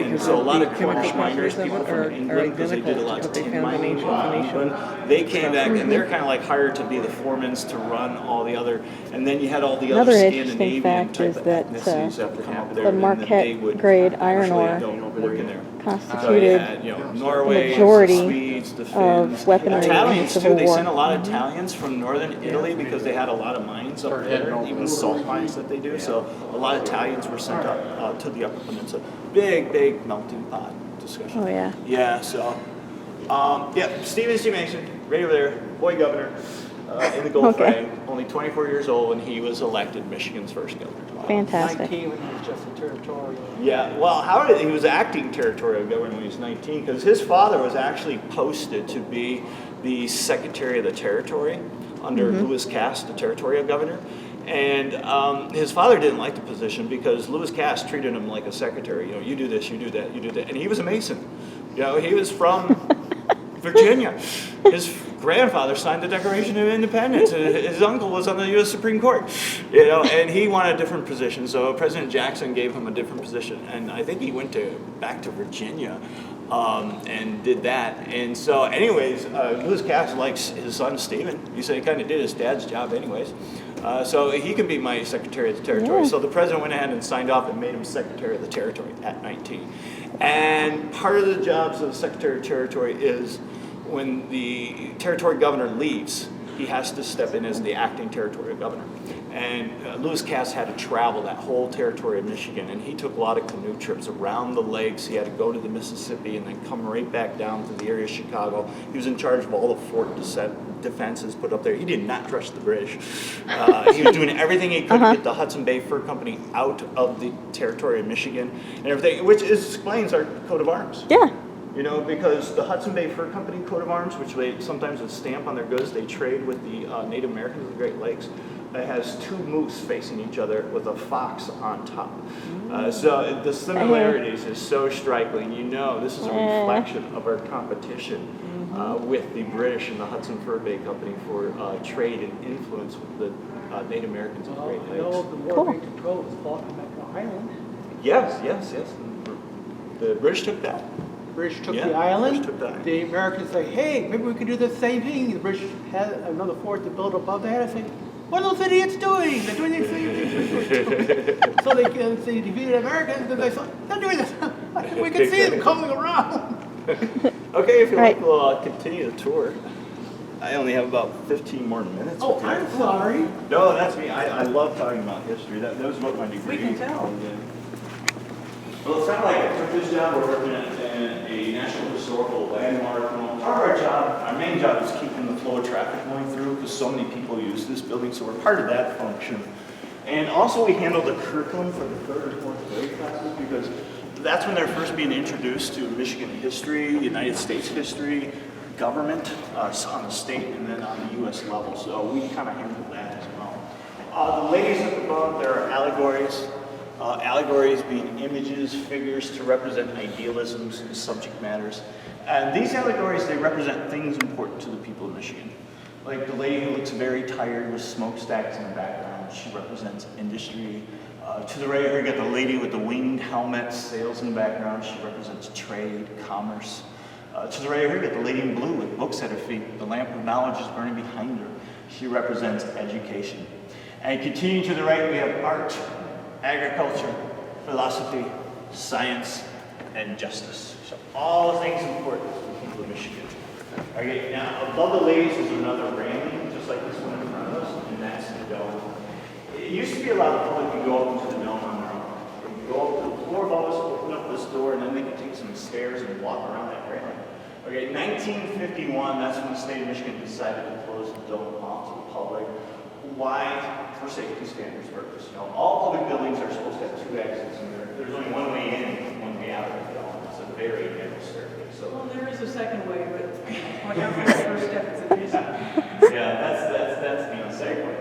And so a lot of Cornish miners, people from England, because they did a lot of tin mining in England, they came back and they're kind of like hired to be the foremen to run all the other, and then you had all the Another other interesting Scandinavian fact type is of that ethnicities that would come up there, the and then they Marquette would grade iron actually ore go work in there. So you constituted had, Norway, majority the Swedes, the of Finns, weaponry in the Italians too. Civil They War. sent a lot of Italians from northern Italy because they had a lot of mines up there, even salt mines that they do. So a lot of Italians were sent up to the Upper Peninsula. Big melting pot discussion. Oh, yeah. Yeah. So, Stephen C. Mason, right over there, boy governor, in the gold Okay. frame. Only 24 years old when he was elected Michigan's first governor. Fantastic. 19 when he was just a territorial. Yeah, well, he was acting territorial governor when he was 19 because his father was actually posted to be the secretary of the territory under Lewis Cass, the territorial governor. And his father didn't like the position because Lewis Cass treated him like a secretary. You do this, you do that, you do that. And he was a Mason. He was from Virginia. His grandfather signed the Declaration of Independence. His uncle was on the U.S. Supreme Court, and he wanted a different position. So President Jackson gave him a different position, and I think he went back to Virginia and did that. And so, anyways, Lewis Cass likes his son Stephen. He said he kind of did his dad's job, anyways. So he can be my Secretary of the Territory. Yeah. So the president went ahead and signed off and made him Secretary of the Territory at 19. And part of the jobs of the Secretary of the Territory is when the territory governor leaves, he has to step in as the acting territorial governor. And Lewis Cass had to travel that whole territory of Michigan, and he took a lot of canoe trips around the lakes. He had to go to the Mississippi and then come right back down to the area of Chicago. He was in charge of all the fort defenses put up there. He did not trust the British. He was doing everything he could to get the Hudson Bay Fur Company out of the territory of Michigan and everything, which explains our coat of arms. Yeah. Because the Hudson Bay Fur Company coat of arms, which they sometimes would stamp on their goods, they trade with the Native Americans of the Great Lakes. It has two moose facing each other with a fox on top. So the similarities is so striking. This is a reflection of our competition with the British and the Hudson Fur Bay Company for trade and influence with the Native Americans of the Great Lakes. The war being controlled was fought on that island. Yes. The British took that. British took Yeah, the island. British took the island. The Americans say, hey, maybe we could do the same thing. The British had another fort to build above that. I say, what are those idiots doing? They're doing the same thing. So they defeated Americans, and they thought, they're doing this. We can see them coming around. Okay, if you Right. like, we'll continue the tour. I only have about 15 more minutes. Oh, with you. I'm sorry. No, that's me. I love talking about history. That was what my degree. We can tell. Well, it's kind of like I took this job. We're working at a national historical landmark. Part of our job, our main job, is keeping the flow of traffic going through because so many people use this building. So we're part of that function. And also, we handle the curriculum for the third and fourth grade classes because that's when they're first being introduced to Michigan history, United States history, government on the state, and then on the U.S. level. So we kind of handle that as well. The ladies at the bottom, there are allegories. Allegories being images, figures to represent idealisms and subject matters. And these allegories, they represent things important to the people of Michigan. Like the lady who looks very tired with smokestacks in the background, she represents industry. To the right here, you got the lady with the winged helmet, sails in the background, she represents trade, commerce. To the right here, you got the lady in blue with books at her feet. The lamp of knowledge is burning behind her. She represents education. And continuing to the right, we have art, agriculture, philosophy, science, and justice. So all things important to the people of Michigan. Okay, now above the ladies is another railing, just like this one in front of us, and that's the dome. It used to be allowed the public to go up into the dome on their own. They could go up to the floor above us, open up this door, and then they could take some stairs and walk around that railing. Okay, 1951, that's when the state of Michigan decided to close the dome off to the public. Why? For safety standards purpose. All public buildings are supposed to have two exits, and there's only one way in and one way out of the dome. It's a very narrow staircase. So, Well, there is a second way, but whatever the first step is a reason. yeah, that's the unsafe way.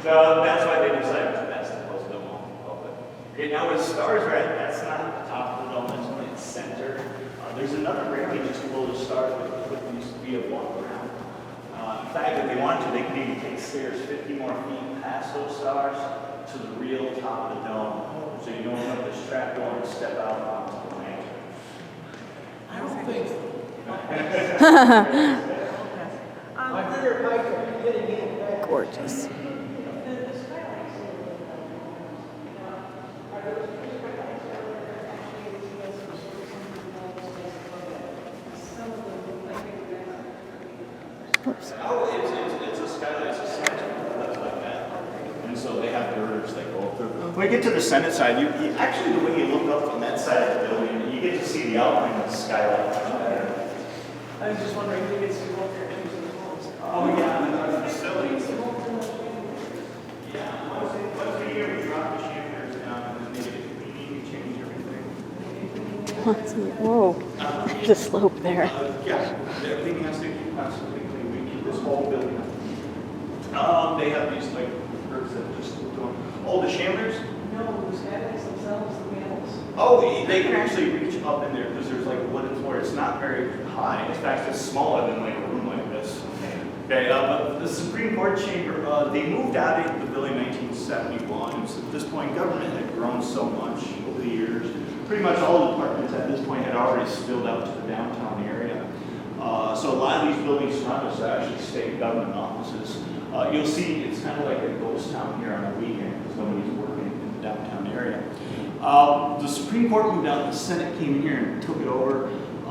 So that's why they decided to best to close the dome off to the public. Okay, now where the stars are at, that's not at the top of the dome, that's only at the center. There's another railing just below the stars, but it used to be a walk around. In fact, if they wanted to, they could even take stairs 50 more feet past those stars to the real top of the dome. So you don't have this trap door and step out onto the land. I don't think so. Um, My favorite hike is getting in back. Gorgeous. Oops. Oh, it's a skylight, it's a skylight that's like that. And so they have girders that go up through. When you get to the Senate side, you actually, the way you look up from that side of the building, you get to see the outline of the skylight much better. I was just wondering who gets to go up there and use the homes. Oh, yeah, and the facilities. Yeah, once a year we drop the chambers down and then they get to clean and change everything. Let's see. Whoa. The slope there. Yeah, everything has to be constantly clean. We keep this whole building up. They have these like birds that just don't. Oh, the chambers? No, the skylights themselves, the panels. Oh, they can actually reach up in there because there's like a wooden floor. It's not very high. In fact, it's smaller than like a room like this. Okay, but the Supreme Court chamber, they moved out of the building in 1971. So at this point, government had grown so much over the years. Pretty much all the departments at this point had already spilled out to the downtown area. So a lot of these buildings surround us are actually state government offices. You'll see it's kind of like a ghost town here on a weekend because nobody's working in the downtown area. The Supreme Court moved out, the Senate came in here and took it over.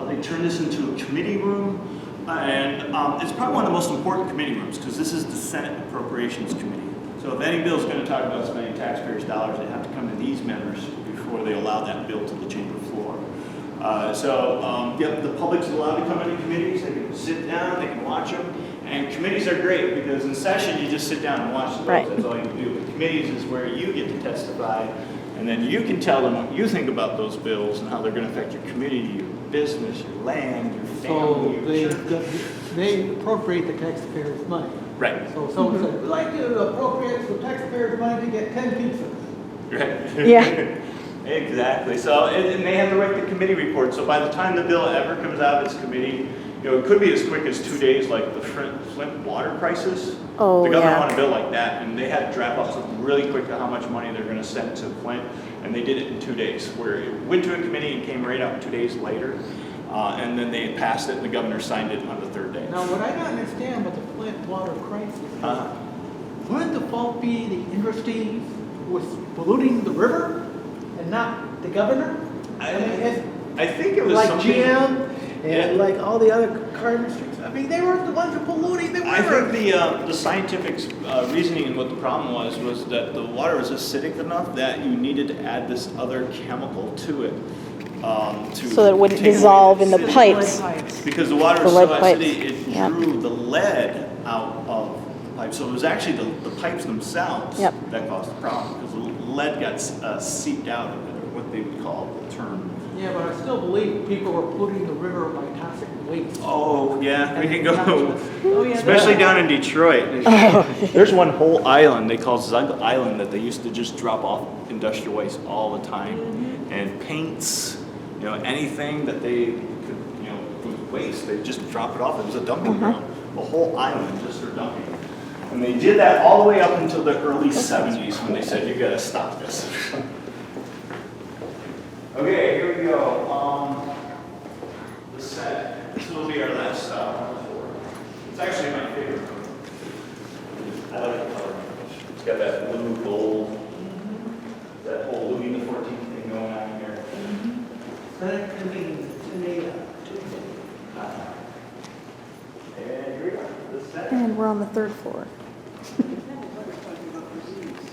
They turned this into a committee room, and it's probably one of the most important committee rooms because this is the Senate Appropriations Committee. So if any bill is going to talk about spending taxpayers' dollars, they have to come to these members before they allow that bill to the chamber floor. Yep, the public's allowed to come into committees. They can sit down, they can watch them. And committees are great because in session you just sit down and watch the bills. Right. That's all you do. But committees is where you get to testify, and then you can tell them what you think about those bills and how they're going to affect your community, your business, your land, your So family, your church. they appropriate the taxpayers' money. Right. So someone said, we'd like to appropriate the taxpayers' money to get 10 pizzas. Right. Yeah. Exactly. So, and they have to write the committee report. So by the time the bill ever comes out of its committee, it could be as quick as 2 days, like the Flint water prices. Oh, the government yeah. wanted a bill like that, and they had to draft up something really quick to how much money they're going to send to Flint, and they did it in 2 days, where it went to a committee and came right out 2 days later, and then they passed it, and the governor signed it on the third day. Now, what I don't understand about the Flint water crisis, wouldn't the fault be the industry was polluting the river and not the governor? I think it was Like something. GM and Yeah. like all the other car industries. I mean, they weren't the ones who polluting the I river. think the scientific reasoning and what the problem was that the water was acidic enough that you needed to add this other chemical to it. So that it wouldn't take away dissolve in the acidity. pipes. Because the water The was so lead pipes. acidic, it Yeah. drew the lead out of the pipe. So it was actually the pipes themselves Yep. that caused the problem because the lead got seeped out of it, or what they would call the term. Yeah, but I still believe people were polluting the river by toxic waste. Oh, yeah, we can go. Oh, yeah. Especially down in Detroit. There's one whole island they call Zug Island that they used to just drop off industrial waste all the time. And paints, anything that they could, would waste, they just drop it off. It was a dumping ground. The whole island just for dumping. And they did that all the way up until the early 70s when they said, you gotta stop this. Okay, here we go. The set. This will be our last stop, number 4. It's actually my favorite room. I like the color. It's got that blue gold, that whole Louis XIV thing going on here. Senate convened today. And here we go. The set. And we're on the 3rd floor.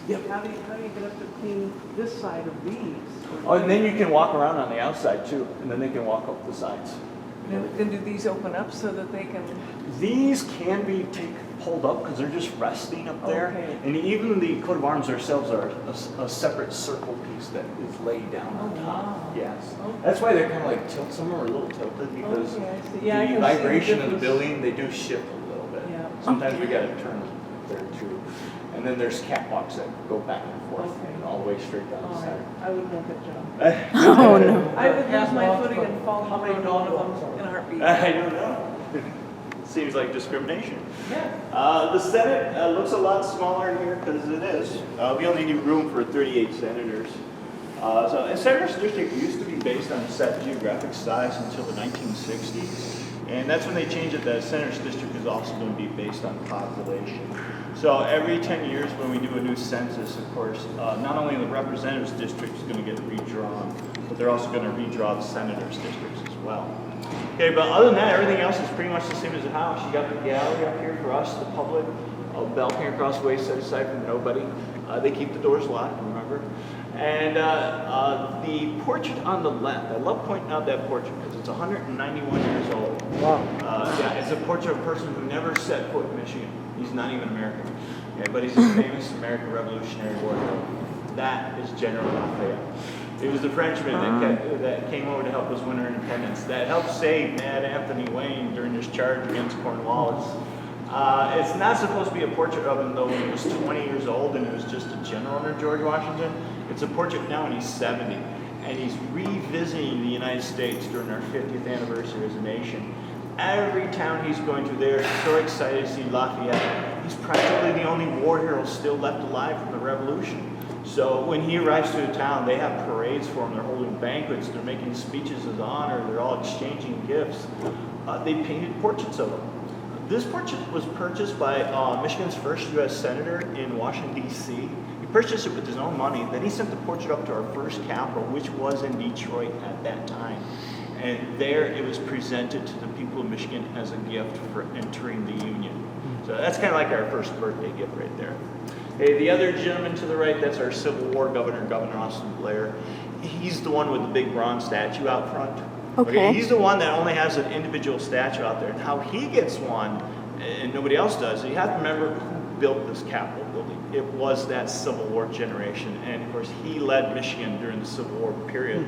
Yep. How do you get up to clean this side of these? Oh, and then you can walk around on the outside too, and then they can walk up the sides. And do these open up so that they can? These can be pulled up because they're just resting up there. Okay. And even the coat of arms themselves are a separate circle piece that is laid down on Oh, top. wow. Yes. Okay. That's why they're kind of like tilt. Some are a little tilted because Okay, I see. Yeah, I can see the the vibration of the difference. building, they do shift a little bit. Yeah. Sometimes we got to turn there too. And then there's catwalks that go back and forth Okay. and all the way straight down All the right, center. I would want that job. Oh, no. I would lose my footing and fall How in many front of one dog of walks them are in a heartbeat. I don't know. Seems like discrimination. The Senate looks a lot smaller in here because it is. We only need room for 38 senators. So a senator's district used to be based on a set geographic size until the 1960s. And that's when they changed it that a senator's district is also going to be based on population. So every 10 years when we do a new census, of course, not only the representatives district is going to get redrawn, but they're also going to redraw the senators districts as well. Okay, but other than that, everything else is pretty much the same as the house. You got the gallery up here for us, the public, a balcony across the way set aside for nobody. They keep the doors locked, remember? And the portrait on the left, I love pointing out that portrait because it's 191 years old. Wow. Yeah, it's a portrait of a person who never set foot in Michigan. He's not even American. Okay, but he's a famous American Revolutionary War hero. That is General Lafayette. It was the Frenchman that came over to help us win our independence, that helped save Mad Anthony Wayne during his charge against Cornwallis. It's not supposed to be a portrait of him, though, when he was 20 years old and he was just a general under George Washington. It's a portrait now when he's 70, and he's revisiting the United States during our 50th anniversary as a nation. Every town he's going to, they're so excited to see Lafayette. He's practically the only war hero still left alive from the Revolution. So when he arrives to a town, they have parades for him. They're holding banquets. They're making speeches in his honor. They're all exchanging gifts. They painted portraits of him. This portrait was purchased by Michigan's first U.S. Senator in Washington, D.C. He purchased it with his own money. Then he sent the portrait up to our first capital, which was in Detroit at that time. And there it was presented to the people of Michigan as a gift for entering the Union. So that's kind of like our first birthday gift right there. Hey, the other gentleman to the right, that's our Civil War governor, Governor Austin Blair. He's the one with the big bronze statue out front. Okay. He's the one that only has an individual statue out there. And how he gets one, and nobody else does, you have to remember who built this Capitol building. It was that Civil War generation. And of course, he led Michigan during the Civil War period.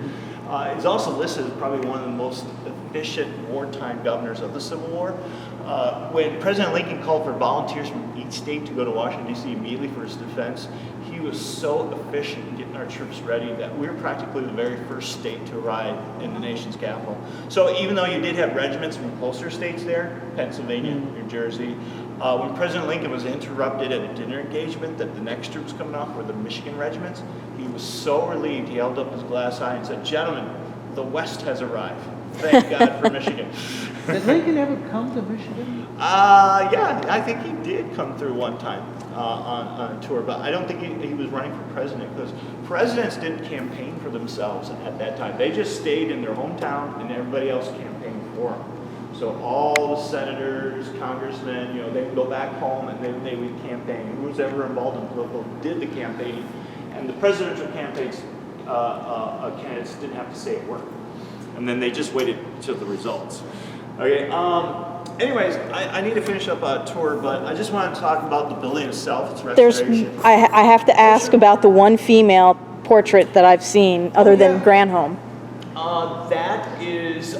He's also listed as probably one of the most efficient wartime governors of the Civil War. When President Lincoln called for volunteers from each state to go to Washington, D.C. immediately for his defense, he was so efficient in getting our troops ready that we were practically the very first state to arrive in the nation's capital. So even though you did have regiments from closer states there, Pennsylvania, New Jersey, when President Lincoln was interrupted at a dinner engagement that the next troops coming off were the Michigan regiments, he was so relieved he held up his glass eye and said, "Gentlemen, the West has arrived. Thank God for Michigan." Did Lincoln ever come to Michigan? Yeah, I think he did come through one time on a tour, but I don't think he was running for president because presidents didn't campaign for themselves at that time. They just stayed in their hometown and everybody else campaigned for them. So all the senators, congressmen, they would go back home and they would campaign. Who was ever involved in political did the campaigning, and the presidential campaigns candidates didn't have to say a word. And then they just waited till the results. Okay. Anyways, I need to finish up a tour, but I just want to talk about the building itself, its restoration. I have to ask about the one female portrait that I've seen other than Granholm. That is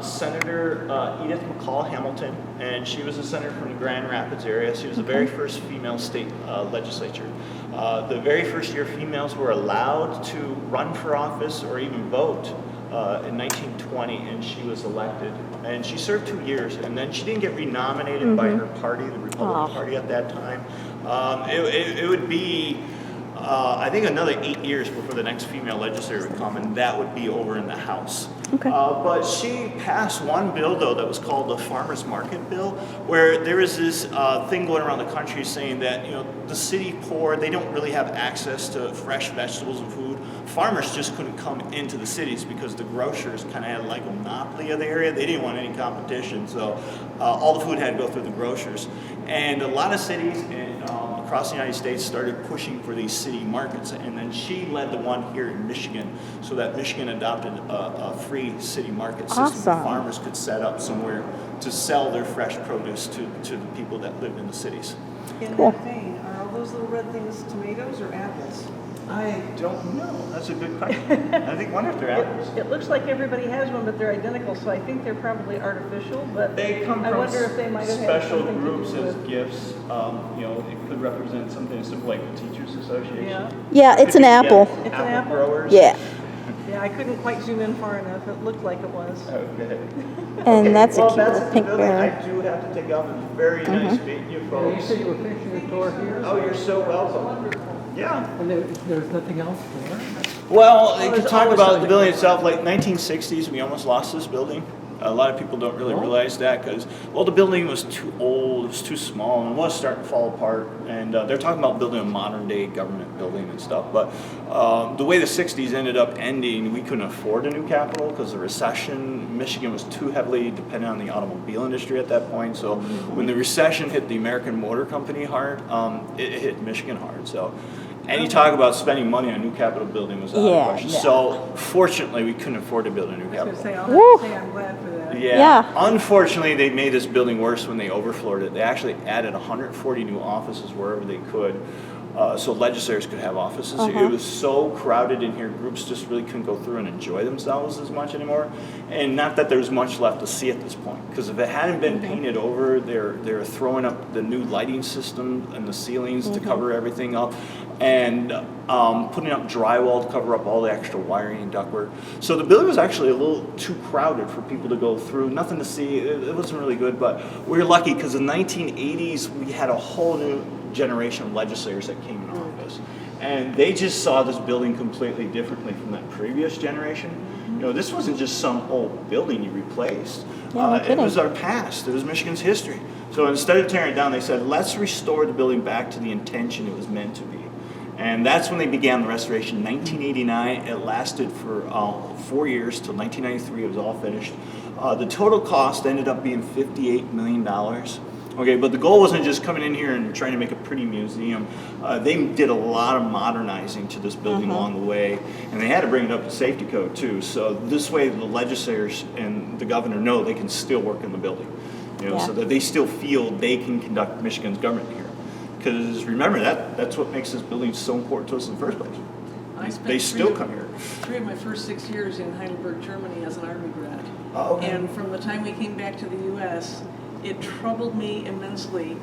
Senator Edith McCall Hamilton, and she was a senator from the Grand Rapids area. She was the very first female state legislature. The very first year females were allowed to run for office or even vote. In 1920, and she was elected. And she served 2 years, and then she didn't get renominated by her party, the Republican Party at that time. It would be, I think, another 8 years before the next female legislator would come, and that would be over in the House. Okay. But she passed one bill, though, that was called the Farmers Market Bill, where there was this thing going around the country saying that, the city poor, they don't really have access to fresh vegetables and food. Farmers just couldn't come into the cities because the grocers kind of had like a monopoly of the area. They didn't want any competition, so all the food had to go through the grocers. And a lot of cities across the United States started pushing for these city markets, and then she led the one here in Michigan, so that Michigan adopted a free city market system where farmers could set up somewhere to sell their fresh produce to the people that lived in the cities. In that vein, are all those little red things tomatoes or apples? I don't know. That's a good question. I think one of they're apples. It looks like everybody has one, but they're identical, so I think they're probably artificial, but They come I from wonder if they might have had special something to groups do as with. gifts. It could represent something as simple like the Teachers Association. Yeah. Yeah, it's an apple. It's an apple? growers. Yeah. Yeah, I couldn't quite zoom in far enough. It looked like it was. Okay. And that's a Well, cute that's little the pink building. I bear. do have to take off. It's very nice meeting you You folks. said you were finishing your tour here? Oh, you're so welcome. Yeah. And there's nothing else there? Well, they there's could talk always about the something building going itself, like 1960s, we almost lost this building. A lot of people don't really realize that because, well, the building was too old, it was too small, and it was starting to fall apart. And they're talking about building a modern day government building and stuff. But the way the 60s ended up ending, we couldn't afford a new Capitol because of the recession. Michigan was too heavily dependent on the automobile industry at that point. So when the recession hit the American Motor Company hard, it hit Michigan hard. So. And you talk about spending money on a new Capitol building was out of question. yeah. So fortunately, we couldn't afford to build a new I was going to say, Capitol. I'll have to say I'm glad for that. Yeah. Unfortunately, they made this building worse when they overfloored it. They actually added 140 new offices wherever they could, so legislators could have offices. It was so crowded in here, groups just really couldn't go through and enjoy themselves as much anymore. And not that there's much left to see at this point, because if it hadn't been painted over, they're throwing up the new lighting system and the ceilings to cover everything up, and putting up drywall to cover up all the extra wiring and ductwork. So the building was actually a little too crowded for people to go through. Nothing to see. It wasn't really good, but we were lucky because in the 1980s we had a whole new generation of legislators that came in office, and they just saw this building completely differently from that previous generation. You know, this wasn't just some old building you replaced. It was our past. It was Michigan's history. So instead of tearing it down, they said, let's restore the building back to the intention it was meant to be. And that's when they began the restoration in 1989. It lasted for 4 years till 1993. It was all finished. The total cost ended up being $58 million. Okay, but the goal wasn't just coming in here and trying to make a pretty museum. They did a lot of modernizing to this building along the way, and they had to bring it up to safety code too. So this way, the legislators and the governor know they can still work in the building, you know, so that they still feel they can conduct Michigan's government here. Because remember, that's what makes this building so important to us in the first place. They still come here. 3 of my first 6 years in Heidelberg, Germany as an Army grad. Oh, okay. And from the time we came back to the U.S., it troubled me immensely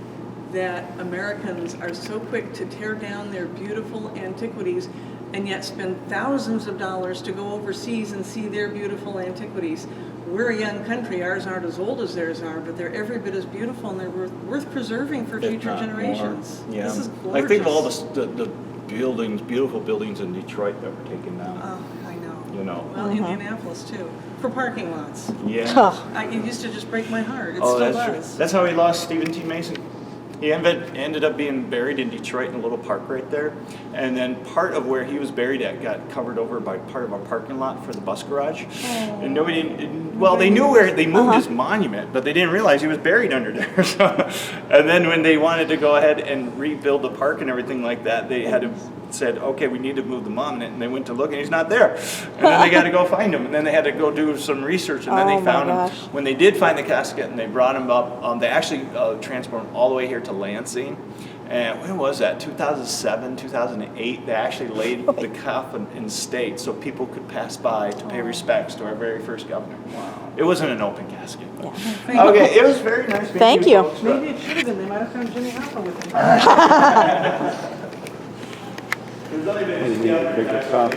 that Americans are so quick to tear down their beautiful antiquities and yet spend thousands of dollars to go overseas and see their beautiful antiquities. We're a young country, ours aren't as old as theirs are, but they're every bit as beautiful and they're worth preserving for If future not generations. more. Yeah. This is gorgeous. Like think of all the buildings, beautiful buildings in Detroit that were taken down. Oh, I know. You know. Well, Indianapolis too, for parking lots. Yeah. It used to just break my heart. It Oh, still that's true. does. That's how he lost Stephen T. Mason. He ended up being buried in Detroit in a little park right there. And then part of where he was buried at got covered over by part of a parking lot for the bus garage. And nobody, well, they knew where they moved his monument, but they didn't realize he was buried under there. So, and then when they wanted to go ahead and rebuild the park and everything like that, they had to said, okay, we need to move the monument, and they went to look, and he's not there. And then they got to go find him, and then they had to go do some research, and then they found him. When they did find the casket, and they brought him up, they actually transported him all the way here to Lansing. And when was that? 2007, 2008. They actually laid the coffin in state so people could pass by to pay respects to our very first governor. Wow. It wasn't an open casket. Yeah. Okay, it was very nice meeting Thank you. folks. Maybe it should have been. They might have found Jimmy Hoffa with him. There's only been